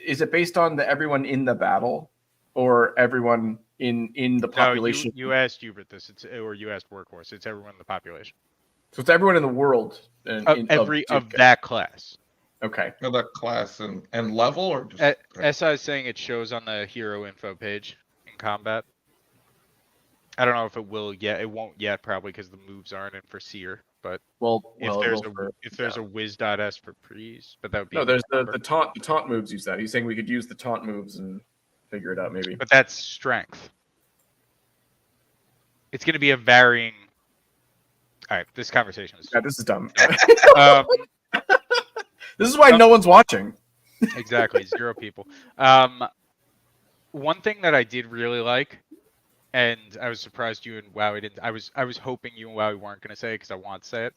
is it based on everyone in the battle or everyone in the population? No, you asked Hubert this, or you asked Workhorse. It's everyone in the population. So it's everyone in the world. Of that class. Okay. Of that class and level, or just SI is saying it shows on the hero info page in combat. I don't know if it will yet. It won't yet, probably because the moves aren't in for Seer. But if there's a Wiz.S for Prees, but that would be no. There's the taunt moves use that. He's saying we could use the taunt moves and figure it out maybe. But that's strength. It's going to be a varying. All right, this conversation is. Yeah, this is dumb. This is why no one's watching. Exactly, 0 people. One thing that I did really like, and I was surprised you and Wowie didn't. I was hoping you and Wowie weren't going to say it because I want to say it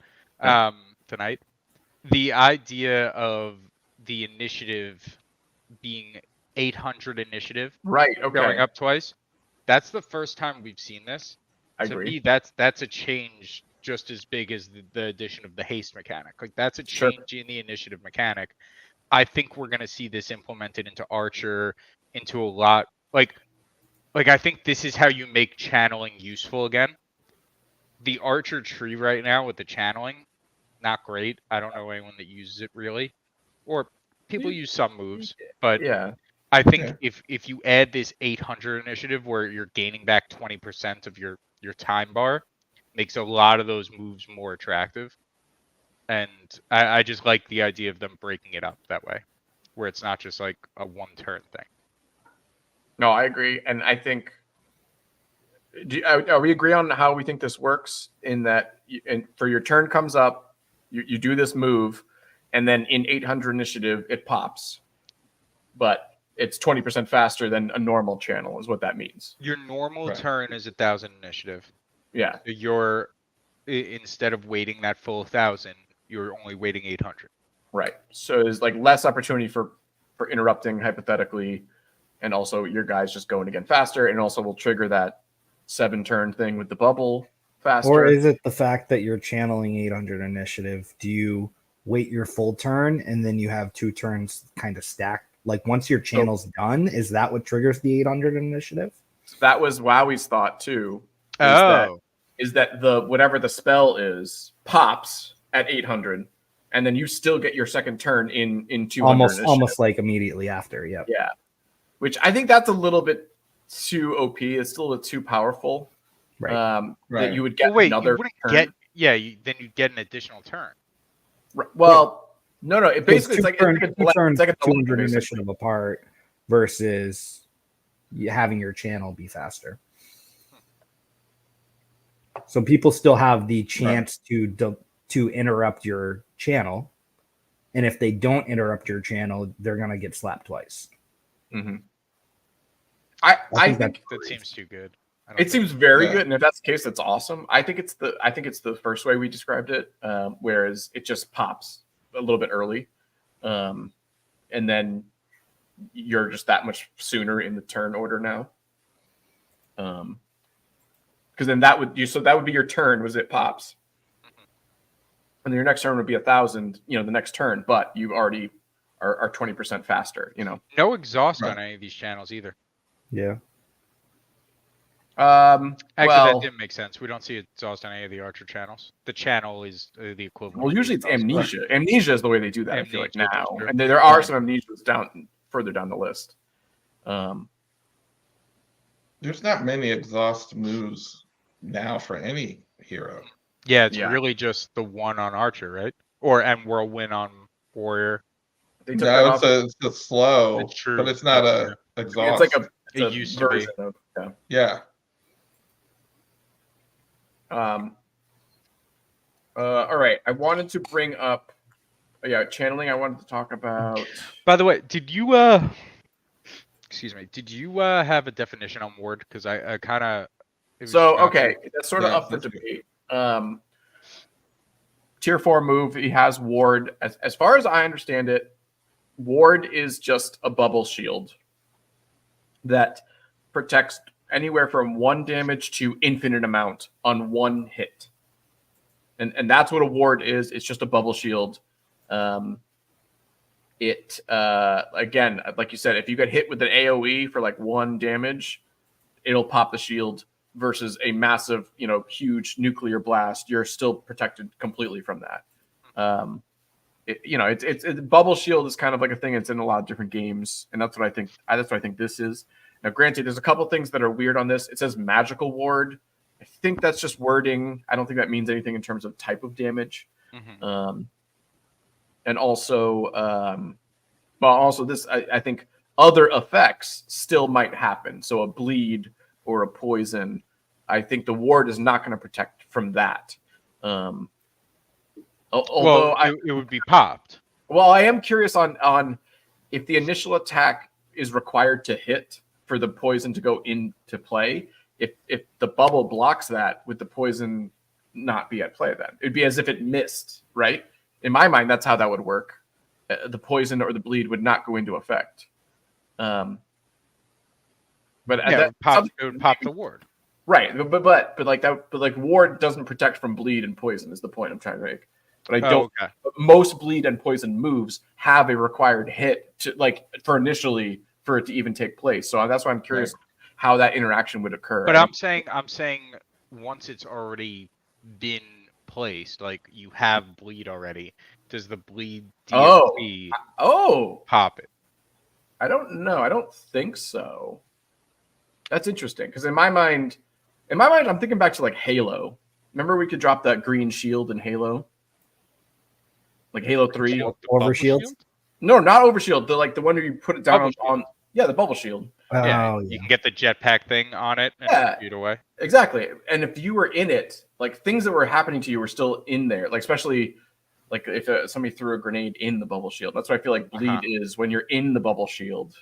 tonight. The idea of the initiative being 800 initiative, right? Okay. Going up twice. That's the first time we've seen this. I agree. Me, that's a change just as big as the addition of the haste mechanic. Like that's a change in the initiative mechanic. I think we're gonna see this implemented into Archer, into a lot like I think this is how you make channeling useful again. The Archer tree right now with the channeling, not great. I don't know anyone that uses it really, or people use some moves, but yeah. I think if you add this 800 initiative where you're gaining back 20% of your time bar, makes a lot of those moves more attractive. And I just like the idea of them breaking it up that way, where it's not just like a one-turn thing. No, I agree. And I think, are we agree on how we think this works? In that, for your turn comes up, you do this move, and then in 800 initiative, it pops. But it's 20% faster than a normal channel, is what that means. Your normal turn is 1,000 initiative. Yeah. So instead of waiting that full 1,000, you're only waiting 800. Right. So there's like less opportunity for interrupting hypothetically, and also your guys just going again faster, and also will trigger that 7-turn thing with the bubble faster. Or is it the fact that you're channeling 800 initiative? Do you wait your full turn and then you have 2 turns kind of stacked? Like once your channel's done, is that what triggers the 800 initiative? That was Wowie's thought too. Is that the whatever the spell is pops at 800, and then you still get your second turn in 200. Almost like immediately after. Yeah. Yeah. Which I think that's a little bit too OP. It's still a little too powerful. Right. That you would get another turn. Then you'd get an additional turn. Well, no. It basically it's like a 200 initiative apart versus having your channel be faster. So people still have the chance to interrupt your channel, and if they don't interrupt your channel, they're gonna get slapped twice. Mm-hmm. I think that seems too good. It seems very good, and if that's the case, that's awesome. I think it's the first way we described it, whereas it just pops a little bit early, and then you're just that much sooner in the turn order now. Because then that would be your turn was it pops, and then your next turn would be 1,000. The next turn, but you already are 20% faster. No exhaust on any of these channels either. Yeah. Actually, that didn't make sense. We don't see exhaust on any of the Archer channels. The channel is the equivalent. Well, usually it's amnesia. Right. Amnesia is the way they do that. I feel like now, and there are some amnesias further down the list. There's not many exhaust moves now for any hero. Yeah, it's really just the one on Archer, right? And Whirlwind on Warrior. It's a slow, but it's not a exhaust. It's like it used to be. Yeah. All right. I wanted to bring up, channeling. I wanted to talk about. By the way, did you Did you have a definition on ward? Because I kind of. So okay, that's sort of up for debate. Tier 4 move. He has ward. As far as I understand it, ward is just a bubble shield that protects anywhere from 1 damage to infinite amount on 1 hit. And that's what a ward is. It's just a bubble shield. It again, like you said, if you get hit with an AoE for like 1 damage, it'll pop the shield. versus a massive, huge nuclear blast. You're still protected completely from that. It's bubble shield is kind of like a thing. It's in a lot of different games, and that's what I think. That's what I think this is. Now, granted, there's a couple things that are weird on this. It says magical ward. I think that's just wording. I don't think that means anything in terms of type of damage. And also, this I think other effects still might happen. So a bleed or a poison. I think the ward is not going to protect from that. Although it would be popped. Well, I am curious on if the initial attack is required to hit for the poison to go into play. If the bubble blocks that, would the poison not be at play then? It'd be as if it missed, right? In my mind, that's how that would work. The poison or the bleed would not go into effect. But it would pop the ward. Right, but like that, but like ward doesn't protect from bleed and poison is the point I'm trying to make. But I don't. Okay. Most bleed and poison moves have a required hit to for initially for it to even take place. So that's why I'm curious how that interaction would occur. But I'm saying once it's already been placed, like you have bleed already, does the bleed DMP pop it? I don't know. I don't think so. That's interesting because in my mind, I'm thinking back to like Halo. Remember we could drop that green shield in Halo, like Halo 3. Overshields? No, not overshield. The one where you put it down on the bubble shield. You can get the jetpack thing on it and shoot away. Exactly. And if you were in it, like things that were happening to you were still in there. Like especially like if somebody threw a grenade in the bubble shield. That's what I feel like bleed is when you're in the bubble shield.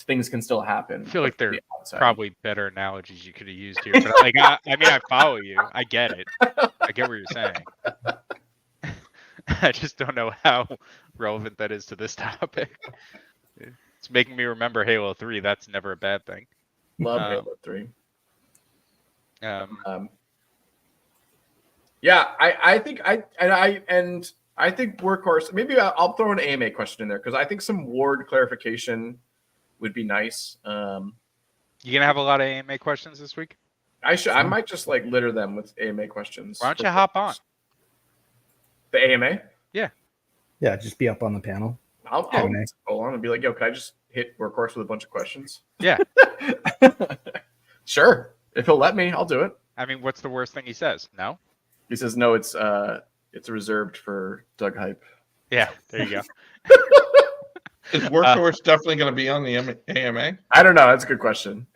Things can still happen. I feel like there are probably better analogies you could have used here. But like, I follow you. I get it. I get what you're saying. I just don't know how relevant that is to this topic. It's making me remember Halo 3. That's never a bad thing. Love Halo 3. I think workhorse. Maybe I'll throw an AMA question in there because I think some ward clarification would be nice. You gonna have a lot of AMA questions this week? I might just like litter them with AMA questions. Why don't you hop on the AMA? Yeah, just be up on the panel. I'll go on and be like, yo, can I just hit workhorse with a bunch of questions? Yeah. Sure. If he'll let me, I'll do it. I mean, what's the worst thing he says? No? He says no, it's reserved for Doug Hype. Yeah, there you go. Is workhorse definitely going to be on the AMA? I don't know. That's a good question.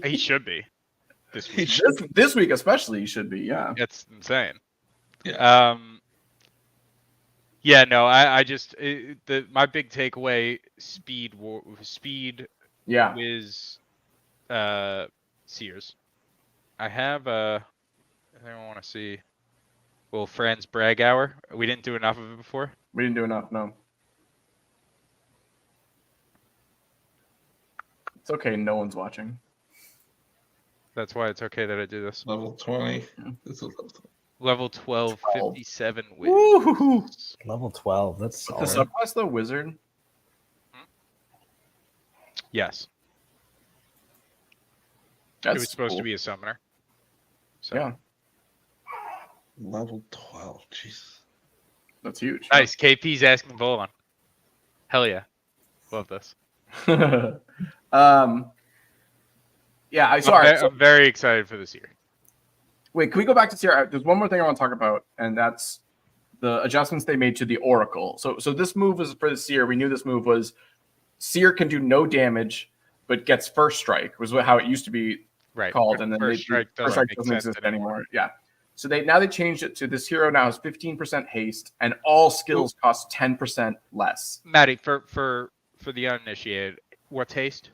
He should be. This week especially, he should be. Yeah. That's insane. Yeah. No, I just my big takeaway speed Yeah. is Seers. I have I want to see. Well, Friends brag hour. We didn't do enough of it before. We didn't do enough. No. It's okay. No one's watching. That's why it's okay that I do this. Level 20. This is level 12, 57 wins. Woo-hoo-hoo. Level 12. That's the subclass though, wizard. Yes. That's it was supposed to be a summoner. So. Yeah. Level 12. Jesus. That's huge. Nice. KP's asking Volon. Hell yeah. Love this. I'm very excited for this year. Wait, can we go back to Seer? There's one more thing I want to talk about, and that's the adjustments they made to the Oracle. So this move was for the Seer. We knew this move was Seer can do no damage, but gets first strike, was how it used to be called. And then first strike doesn't exist anymore. Yeah. So they changed it to this hero now has 15% haste, and all skills cost 10% less. Matty, for the uninitiated, what's haste?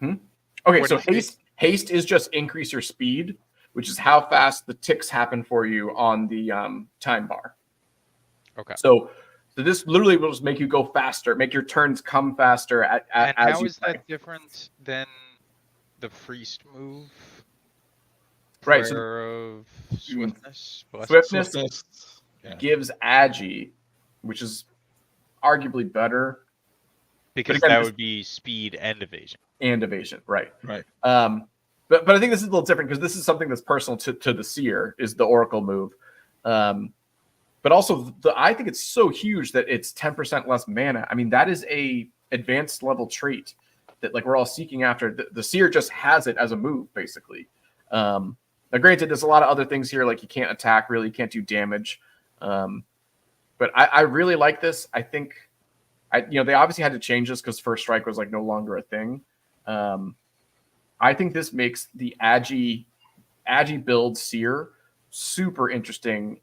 Okay, so haste is just increase your speed, which is how fast the ticks happen for you on the time bar. Okay. So this literally will just make you go faster, make your turns come faster. And how is that different than the Priest move? Right. Prayer of Swiftness. Swiftness gives Agi, which is arguably better. Because again, that this- would be speed and evasion. And evasion, right? Right. But I think this is a little different because this is something that's personal to the Seer, is the Oracle move. But also, I think it's so huge that it's 10% less mana. I mean, that is a advanced level trait that like we're all seeking after. The Seer just has it as a move, basically. Now, granted, there's a lot of other things here, like you can't attack, really, you can't do damage. But I really like this. I think, they obviously had to change this because First Strike was like no longer a thing. I think this makes the Agi build Seer super interesting,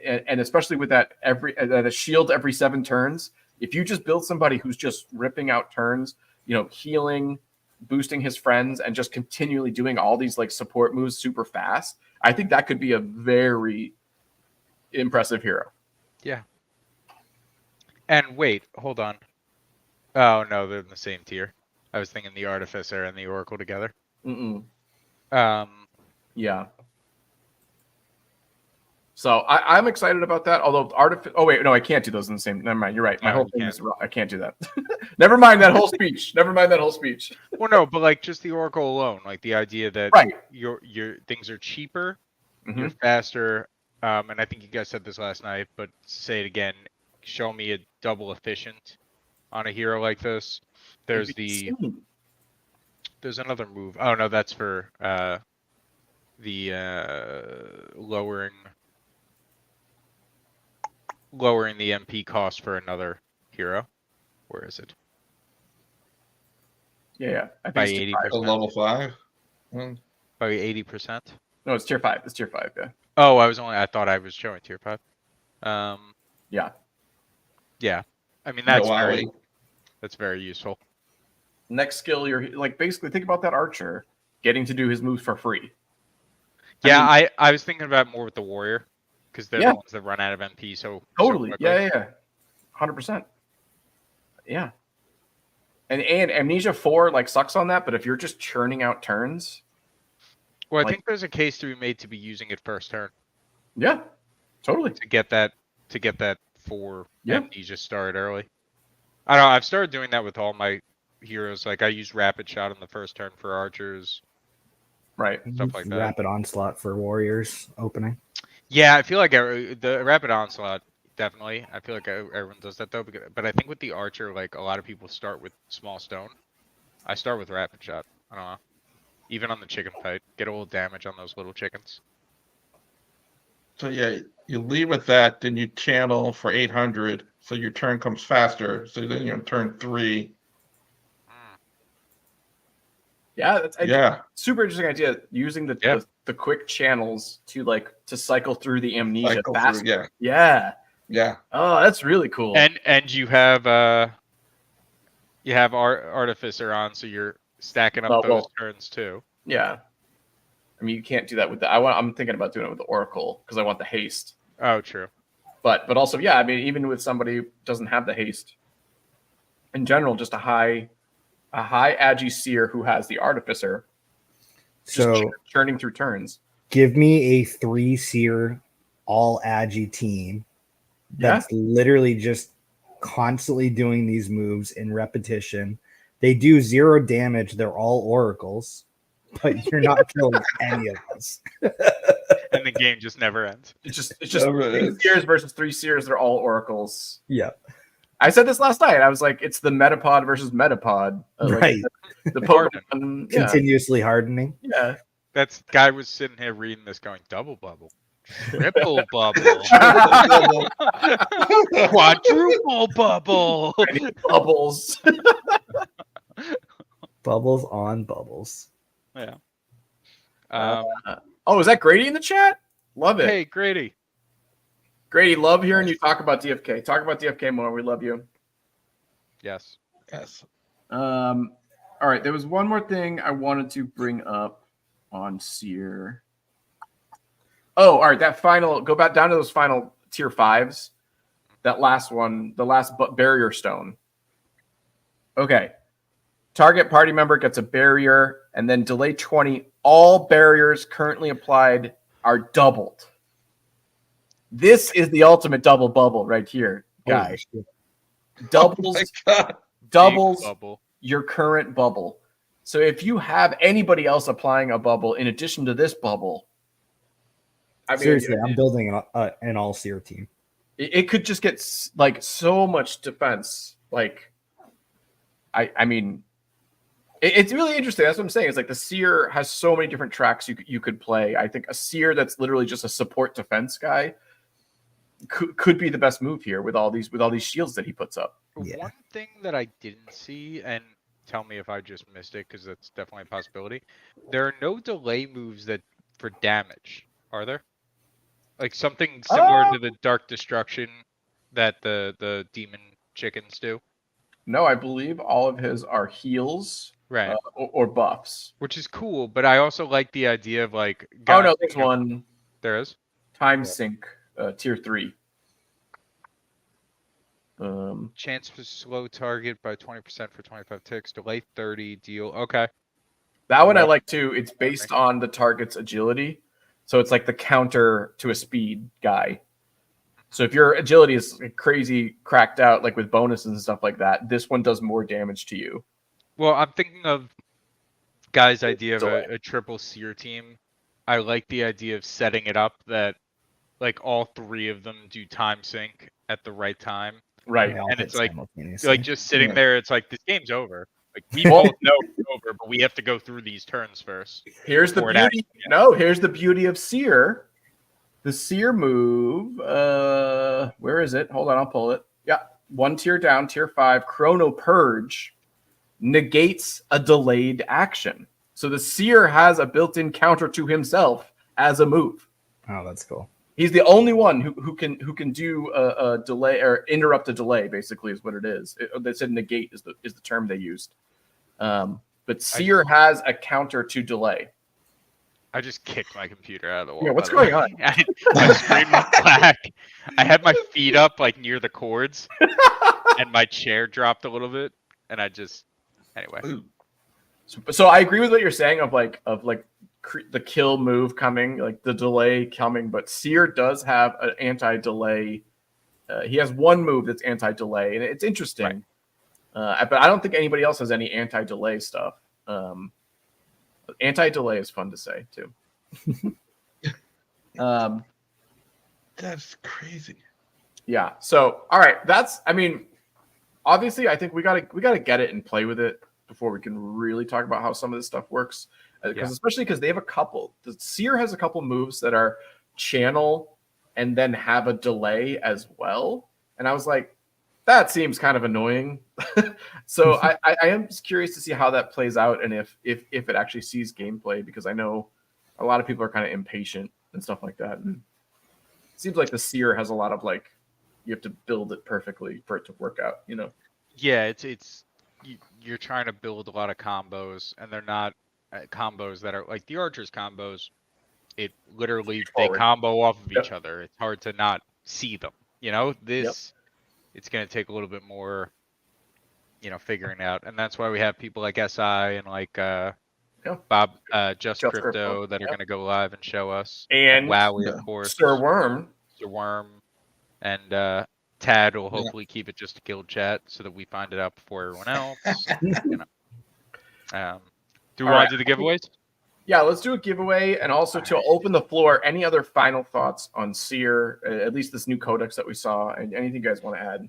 and especially with that a shield every 7 turns. If you just build somebody who's just ripping out turns, healing, boosting his friends, and just continually doing all these like support moves super fast, I think that could be a very impressive hero. Yeah. And wait, hold on. Oh no, they're in the same tier. I was thinking the Artificer and the Oracle together. Yeah. So I'm excited about that. Although oh wait, no, I can't do those in the same. Never mind. You're right. My No, whole you thing can't. is wrong. I can't do that. Never mind that whole speech. Well, no, but like just the Oracle alone, like the idea that Right. your things are cheaper, Mhm. you're faster, and I think you guys said this last night, but say it again. Show me a double efficient on a hero like this. There's there's another move. Oh no, that's for the lowering the MP cost for another hero. Where is it? Yeah. I think By it's tier 80%. 5. A level 5. Well, By 80%. No, it's tier 5. It's tier 5. Yeah. Oh, I thought I was showing tier 5. Yeah. Yeah. I mean that's no, very useful. Next skill, you're like basically think about that archer getting to do his moves for free. Yeah, I mean, I was thinking about more with the warrior because they're the ones that run out of MP so totally. quickly. Yeah. 100%. Yeah. And Amnesia 4 like sucks on that, but if you're just churning out turns, Well, I like- think there's a case to be made to be using it first turn yeah, totally. to get that for Yeah. Amnesia started early. I don't know. I've started doing that with all my heroes. Like I use Rapid Shot on the first turn for archers. Right. Stuff like that. Rapid Onslaught for Warriors opening. Yeah, I feel like the Rapid Onslaught definitely. I feel like everyone does that though. But I think with the archer, like a lot of people start with Small Stone. I start with Rapid Shot. I don't know. Even on the chicken fight, get a little damage on those little chickens. So yeah, you lead with that, then you channel for 800, so your turn comes faster. So then you're on turn 3. Yeah, that's Yeah, super interesting idea. Using the quick channels to cycle through the amnesia cycle faster. through, Yeah. yeah. Oh, that's really cool. And you have Artificer on, so you're stacking up those turns too. Yeah. I mean, you can't do that with I'm thinking about doing it with the Oracle because I want the haste. Oh, true. But also, yeah, I mean, even with somebody who doesn't have the haste, in general, just a high agi Seer who has the Artificer, So churning through turns. give me a 3 Seer all agi team that's literally just constantly doing these moves in repetition. They do 0 damage. They're all oracles, but you're not killing any of us. And the game just never ends. It's just 3 Seers versus 3 Seers. They're all oracles. Yeah. I said this last night. I was like, it's the Metapod versus Metapod. Right. The Pokemon. Yeah. Continuously hardening. Yeah. That guy was sitting here reading this going, double bubble. Triple bubble. Quadruple bubble. Bubbles. Bubbles on bubbles. Yeah. Oh, is that Grady in the chat? Love it. Hey, Grady. Grady, love hearing you talk about DFK. Talk about DFK more. We love you. Yes. Yes. All right. There was one more thing I wanted to bring up on Seer. Oh, all right. Go back down to those final tier 5s. That last one, the last barrier stone. Okay. Target party member gets a barrier, and then delay 20. All barriers currently applied are doubled. This is the ultimate double bubble right here, guys. Doubles doubles bubble. your current bubble. So if you have anybody else applying a bubble in addition to this bubble, I mean, seriously, I'm building an all Seer team. It could just get like so much defense. Like, I mean, it's really interesting. That's what I'm saying. It's like the Seer has so many different tracks you could play. I think a Seer that's literally just a support defense guy could be the best move here with all these shields that he puts up. Yeah. One thing that I didn't see, and tell me if I just missed it, because that's definitely a possibility. There are no delay moves that for damage, are there? Like something similar to the Dark Destruction that the demon chickens do. No, I believe all of his are heals, Right. or buffs. Which is cool, but I also like the idea of like. Oh no, there's one. There is. Time Sync, tier 3. Chance to slow target by 20% for 25 ticks. Delay 30. Deal. Okay. That one I like too. It's based on the target's agility, so it's like the counter to a speed guy. So if your agility is crazy cracked out, like with bonuses and stuff like that, this one does more damage to you. Well, I'm thinking of Guy's idea of a triple Seer team. I like the idea of setting it up that like all 3 of them do time sync at the right time. Right. And it's like just sitting there, it's like this game's over. Like we Well- both know it's over, but we have to go through these turns first. Here's the Before it beauty. actually happens. No, here's the beauty of Seer. The Seer move. Where is it? Hold on, I'll pull it. Yeah, 1 tier down, tier 5. Chrono Purge negates a delayed action. So the Seer has a built-in counter to himself as a move. Oh, that's cool. He's the only one who can do a delay or interrupt a delay. Basically, is what it is. They said negate is the term they used. But Seer has a counter to delay. I just kicked my computer out of the wall. Yeah, what's by the going way. on? My screen went black. I had my feet up like near the cords, and my chair dropped a little bit, and I just anyway. So I agree with what you're saying of the kill move coming, like the delay coming, but Seer does have an anti-delay. He has one move that's anti-delay, and it's interesting. Right. But I don't think anybody else has any anti-delay stuff. Anti-delay is fun to say too. That's crazy. Yeah. So all right, obviously I think we gotta get it and play with it before we can really talk about how some of this stuff works. Especially because they have a couple. The Seer has a couple moves that are channel and then have a delay as well. And I was like, that seems kind of annoying. So I am just curious to see how that plays out and if it actually sees gameplay, because I know a lot of people are kind of impatient and stuff like that. And it seems like the Seer has a lot of like, you have to build it perfectly for it to work out, you know? Yeah, you're trying to build a lot of combos, and they're not combos that are like the Archer's combos. It literally they combo off of each other. It's hard to not see them. You know, it's going to take a little bit more, figuring out, and that's why we have people like SI and like Bob Just Crypto that are going to go live and show us, and Wowie, of course, Sir Worm, and Tad will hopefully keep it just a guild chat so that we find it out before everyone else. Do we want to do the giveaways? Yeah, let's do a giveaway, and also to open the floor. Any other final thoughts on Seer? At least this new codex that we saw, and anything you guys want to add?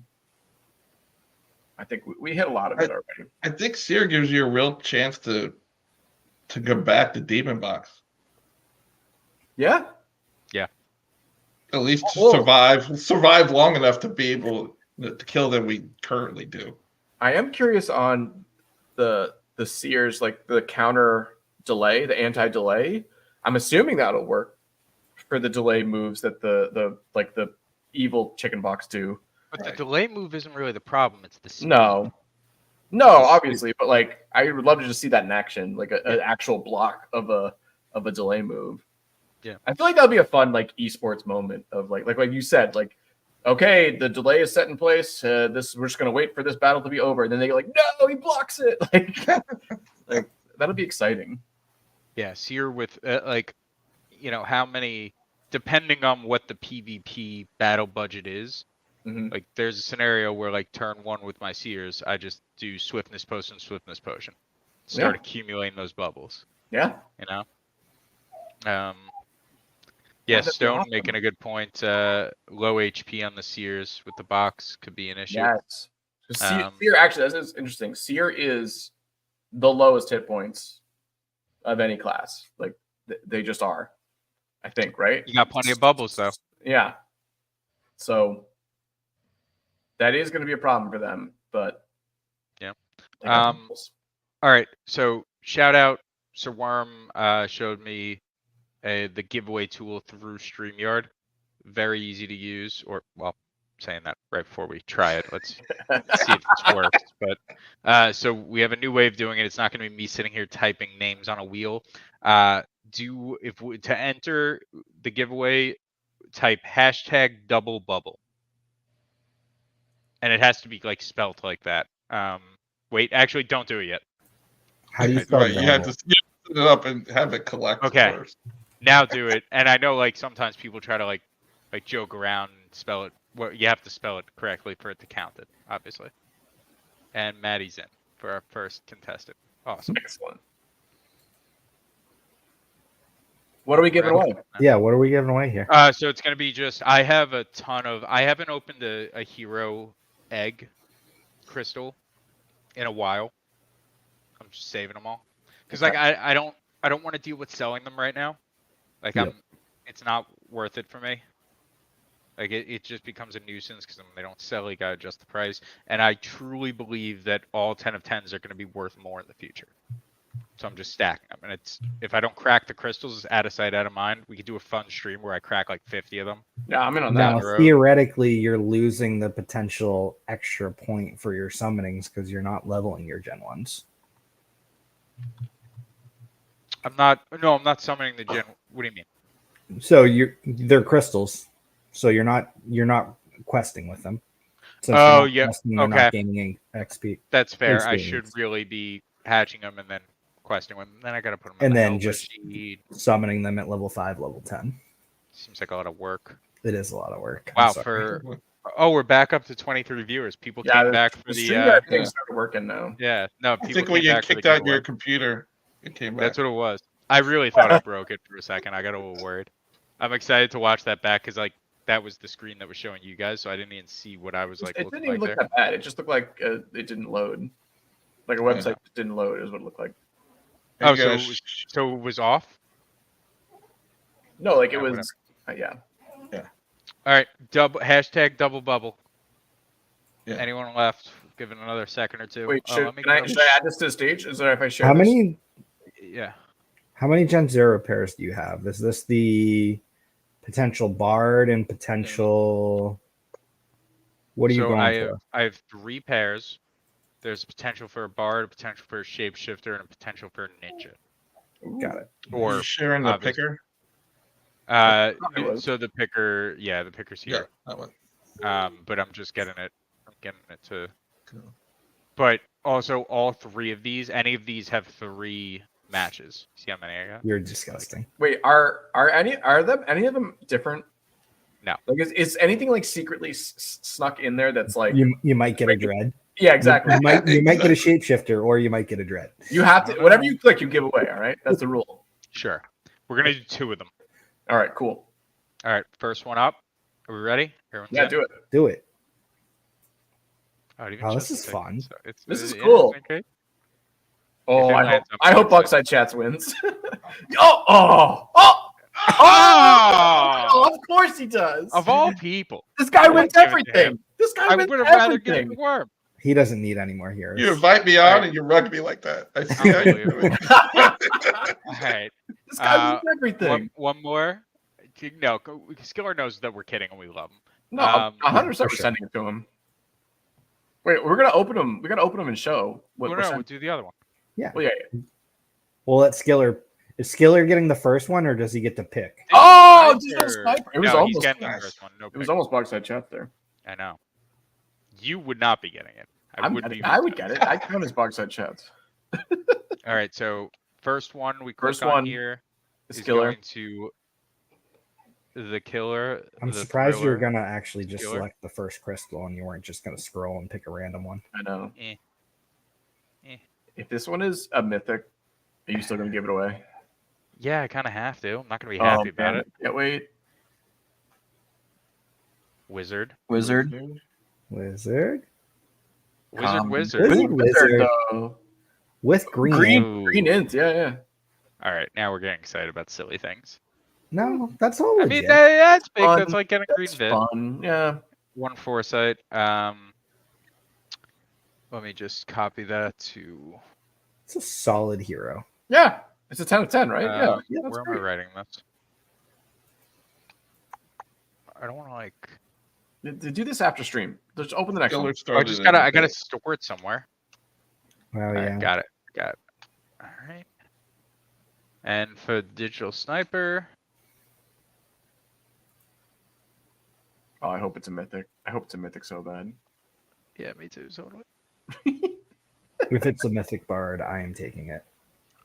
I think we hit a lot of it already. I think Seer gives you a real chance to go back to Demon Box. Yeah. Yeah. At least to survive long enough to be able to kill than we currently do. I am curious on the Seers, like the counter delay, the anti-delay. I'm assuming that'll work for the delay moves that the evil chicken box do. But the delay move isn't really the problem. It's the speed. No, obviously, but like I would love to just see that in action, like an actual block of a delay move. Yeah, I feel like that'd be a fun like esports moment of like you said, like, okay, the delay is set in place. We're just gonna wait for this battle to be over, and then they like, no, he blocks it. Like that'll be exciting. Yeah, Seer with how many, depending on what the PvP battle budget is, Mhm. Like there's a scenario where like turn 1 with my Seers, I just do Swiftness Potion, Swiftness Potion. Start Yeah. accumulating those bubbles. Yeah. You know? Yeah, That'd be Stone awesome. making a good point. Low HP on the Seers with the box could be an issue. Yes. So Um, Seer, actually, this is interesting. Seer is the lowest hit points of any class. Like they just are, I think, right? You got plenty of bubbles though. Yeah. So that is going to be a problem for them, but Yeah. they got bubbles. All right. So shout out, Sir Worm showed me the giveaway tool through StreamYard. Very easy to use, or well, saying that right before we try it. Let's see if this works. But so we have a new way of doing it. It's not going to be me sitting here typing names on a wheel. To enter the giveaway, type #double bubble, and it has to be like spelt like that. Wait, actually, don't do it yet. How do you spell Right, you have to double? set it up and have it collect Okay. first. Now do it. And I know like sometimes people try to like joke around and spell it. Well, you have to spell it correctly for it to count it, obviously. And Matty's in for our first contestant. Awesome. Excellent. What are we giving away? Yeah, what are we giving away here? So it's gonna be just I have a ton of I haven't opened a hero egg crystal in a while. I'm just saving them all. Because like I don't want to deal with selling them right now. Like it's not worth it for me. Like it just becomes a nuisance because they don't sell, you gotta adjust the price. And I truly believe that all 10 of 10s are gonna be worth more in the future. So I'm just stacking them. And it's if I don't crack the crystals, it's out of sight, out of mind. We could do a fun stream where I crack like 50 of them. Yeah, I'm in on Now, that. theoretically, you're losing the potential extra point for your summonings because you're not leveling your Gen 1s. I'm not summoning the gen. What do you mean? So they're crystals. So you're not questing with them. Since Oh, you're not yeah. questing, you're not gaining XP. That's fair. I Experience. should really be hatching them and then questing them. Then I gotta put them in And the then Helper just sheet. summoning them at level 5, level 10. Seems like a lot of work. It is a lot of work. Wow. We're back up to 23 viewers. People came back for the. Thing started working now. Yeah. No. I think when you kicked out your computer, it came back. That's what it was. I really thought I broke it for a second. I got a little worried. I'm excited to watch that back because like that was the screen that was showing you guys, so I didn't even see what I was like. It didn't even look that bad. It just looked like it didn't load. Like a website didn't load is what it looked like. Oh, so it was off? No, like it was. Yeah. All right, #double bubble. Yeah. Anyone left? Give it another second or two. Wait, should I add this to the stage? Is there if I share? How this? many? Yeah. How many Gen 0 pairs do you have? Is this the potential Bard and potential? What are you going for? I have 3 pairs. There's a potential for a Bard, a potential for a Shapeshifter, and a potential for a Ninja. Got it. Or are you sharing the picker? So the picker, the picker's here. Yeah, that one. But I'm just getting it. I'm getting it to. Cool. But also, all 3 of these, any of these have 3 matches. See how many I got? You're disgusting. Wait, are any of them different? No. Like is anything like secretly snuck in there that's like you might get a dread. Yeah, exactly. You might get a shapeshifter or you might get a dread. You have to whatever you click, you give away. All right, that's the rule. Sure. We're gonna do 2 of them. All right, cool. All right, first one up. Are we ready? Everyone's in? Do it. Do it. Oh, this is fun. So this is cool. Okay. Oh, I hope Buckside Chats wins. Oh! Of course he does. Of all people. This guy wins everything. This guy wins everything. I would have rather given the Worm. He doesn't need any more heroes. You invite me on and you rug me like that. I see how you do it. All right. This guy wins everything. One more. No, Skiller knows that we're kidding and we love him. No, 100% we're sending it to him. Wait, we're gonna open them. We gotta open them and show. We'll do the other one. Yeah. Well, Well, let Skiller. Is Skiller getting the first one, or does he get to pick? Oh, sniper! It was almost. He's getting the first one. No, it was almost Buckside Chat there. I know. You would not be getting it. I would get it. I count as Buckside Chats. All right, so first one we click on here is Skiller. going to the killer. I'm the surprised you were thriller, gonna actually just killer. select the first crystal and you weren't just gonna scroll and pick a random one. I know. Eh. If this one is a mythic, are you still gonna give it away? Yeah, I kind of have to. I'm not gonna be happy about man, it. Can't wait. Wizard. Wizard. Wizard Wizard. Though. with green. Green int. Yeah. All right, now we're getting excited about silly things. No, that's all I legit. mean, that's big. Fun. That's like getting a green That's bit. fun. Yeah. 1 foresight. Let me just copy that to. It's a solid hero. Yeah. It's a 10 of 10, right? Yeah. That's Where am great. I writing this? I don't want to like. Do this after stream. Just open the next one. I gotta store it somewhere. Oh All right, yeah. got it. All right. And for digital sniper, Oh, I hope it's a mythic. I hope it's a mythic so bad. yeah, me too. Totally. If it's a mythic bard, I am taking it.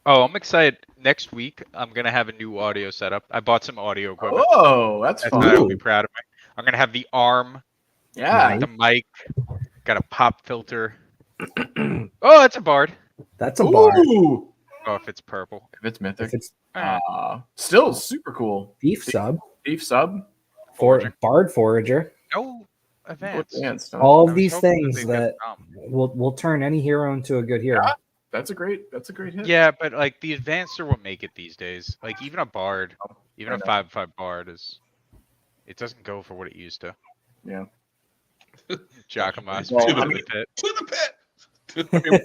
Oh, I'm excited. Next week, I'm gonna have a new audio setup. I bought some audio equipment. Oh, that's That's fun. what I will be proud of me. I'm gonna have the arm, Yeah. the mic, got a pop filter. Oh, it's a bard. That's a bard. Ooh. Oh, if it's purple. If it's mythic. If it's Still super cool. thief sub Thief sub. Foraging. bard forager, No advance. Advanced, huh? all I of was these hoping things they'd that get some. will turn any hero into a good hero. Yeah. That's a great hit. Yeah, but like the advanced are what make it these days. Like even a bard, even I a know. 5/5 bard it doesn't go for what it used to. Yeah. Giacomo's Well, to I the mean- pit. To the pit. I mean,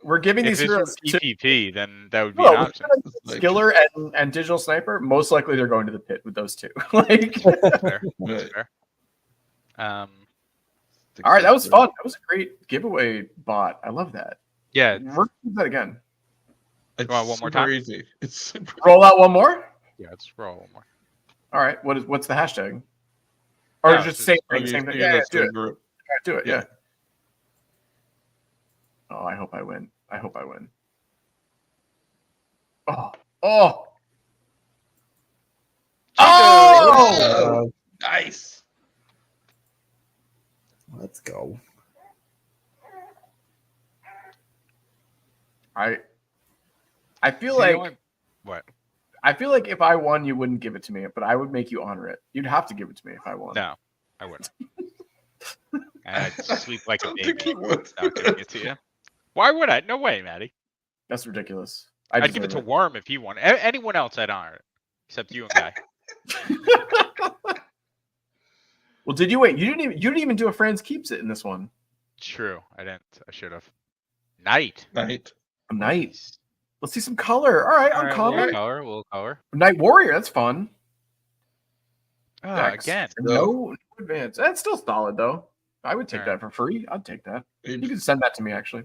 we're giving If these this heroes was to PvP, then that would be No, an option. Like, Skiller and Digital Sniper. Most likely they're going to the pit with those two. Like, Fair. Right. Fair. all right, that was fun. That was a great giveaway bot. I love that. Yeah. We're gonna do that again. It's Go on, one more super time? easy. It's super Roll out one more. Yeah, let's roll one more. All right. What's the hashtag? Or No, just just- same Oh, thing. Same thing. you're Yeah, the do same it. group. Yeah, do it. Yeah. Yeah. Oh, I hope I win. I hope I win. Oh. Oh. Oh. Nice. Let's go. I feel See, like the only- what? I feel like if I won, you wouldn't give it to me, but I would make you honor it. You'd have to give it to me if I won. No, I wouldn't. I'd sleep like a I don't think baby he would. without giving it to you. Why would I? No way, Matty. That's ridiculous. I'd give it to Worm if he won. Anyone else, I'd honor it, except you and Guy. Well, did you wait? You didn't even do a friends keeps it in this one. True, I didn't. I should have. Night. Night. A knight. Let's see some color. All right, All right, uncommon. we'll color. Knight warrior. That's fun. Oh, Dex. again. No advance. That's still solid though. I would take All right. that for free. I'd take that. You You can send that to me actually.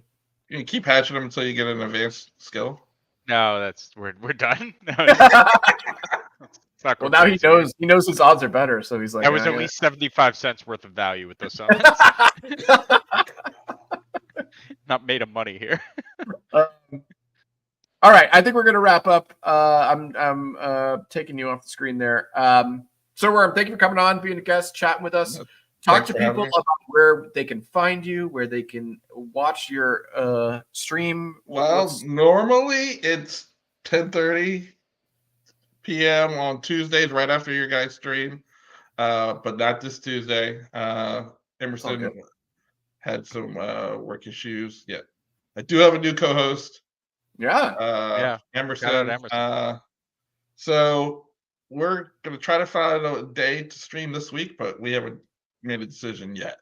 can keep hatching them until you get an advanced skill. No, we're done. No, it's not Well, going now he crazy. knows his odds are better, so he's like. That was "Yeah, at yeah." least 75 cents worth of value with those summons. Not made of money here. All right, I think we're gonna wrap up. I'm taking you off the screen there. So Worm, thank you for coming on, being a guest, chatting with us. Talk Thanks to for having people me. about where they can find you, where they can watch your stream. Well, What's- normally it's 10:30 p.m. on Tuesdays, right after your guys' stream, but not this Tuesday. Emerson good. had some work issues. Yeah, I do have a new co-host. yeah. Yeah, Emerson. shout out Emerson. So we're gonna try to find a day to stream this week, but we haven't made a decision yet.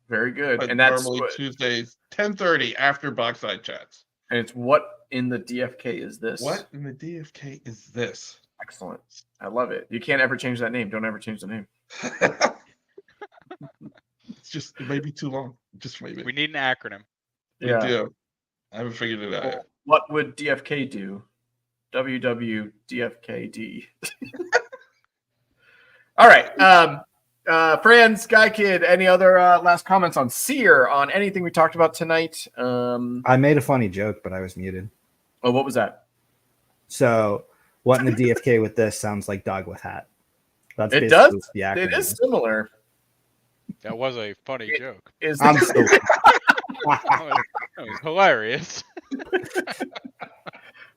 Very good. But And that's normally what, Tuesdays 10:30 after Boxside chats. and it's what in the DFK is this? What in the DFK is this? Excellent. I love it. You can't ever change that name. Don't ever change the name. It's just it may be too long. Just maybe. We need an acronym. We do. I haven't figured it out yet. What would DFK do? WWDFKD. All right. Friends, Guy Kid, any other last comments on Seer, on anything we talked about tonight? I made a funny joke, but I was muted. Oh, what was that? So What in the DFK with this sounds like dog with hat. That's It basically does. what the acronym It is similar. That was a funny joke. I'm so That was hilarious.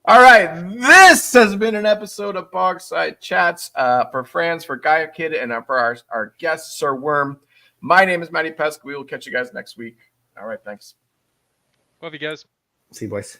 All right, this has been an episode of Bogside Chats for Franz, for Gaia Kid, and for our guest, Sir Worm. My name is Matty Pesk. We will catch you guys next week. All right, thanks. Love you guys. See you, boys.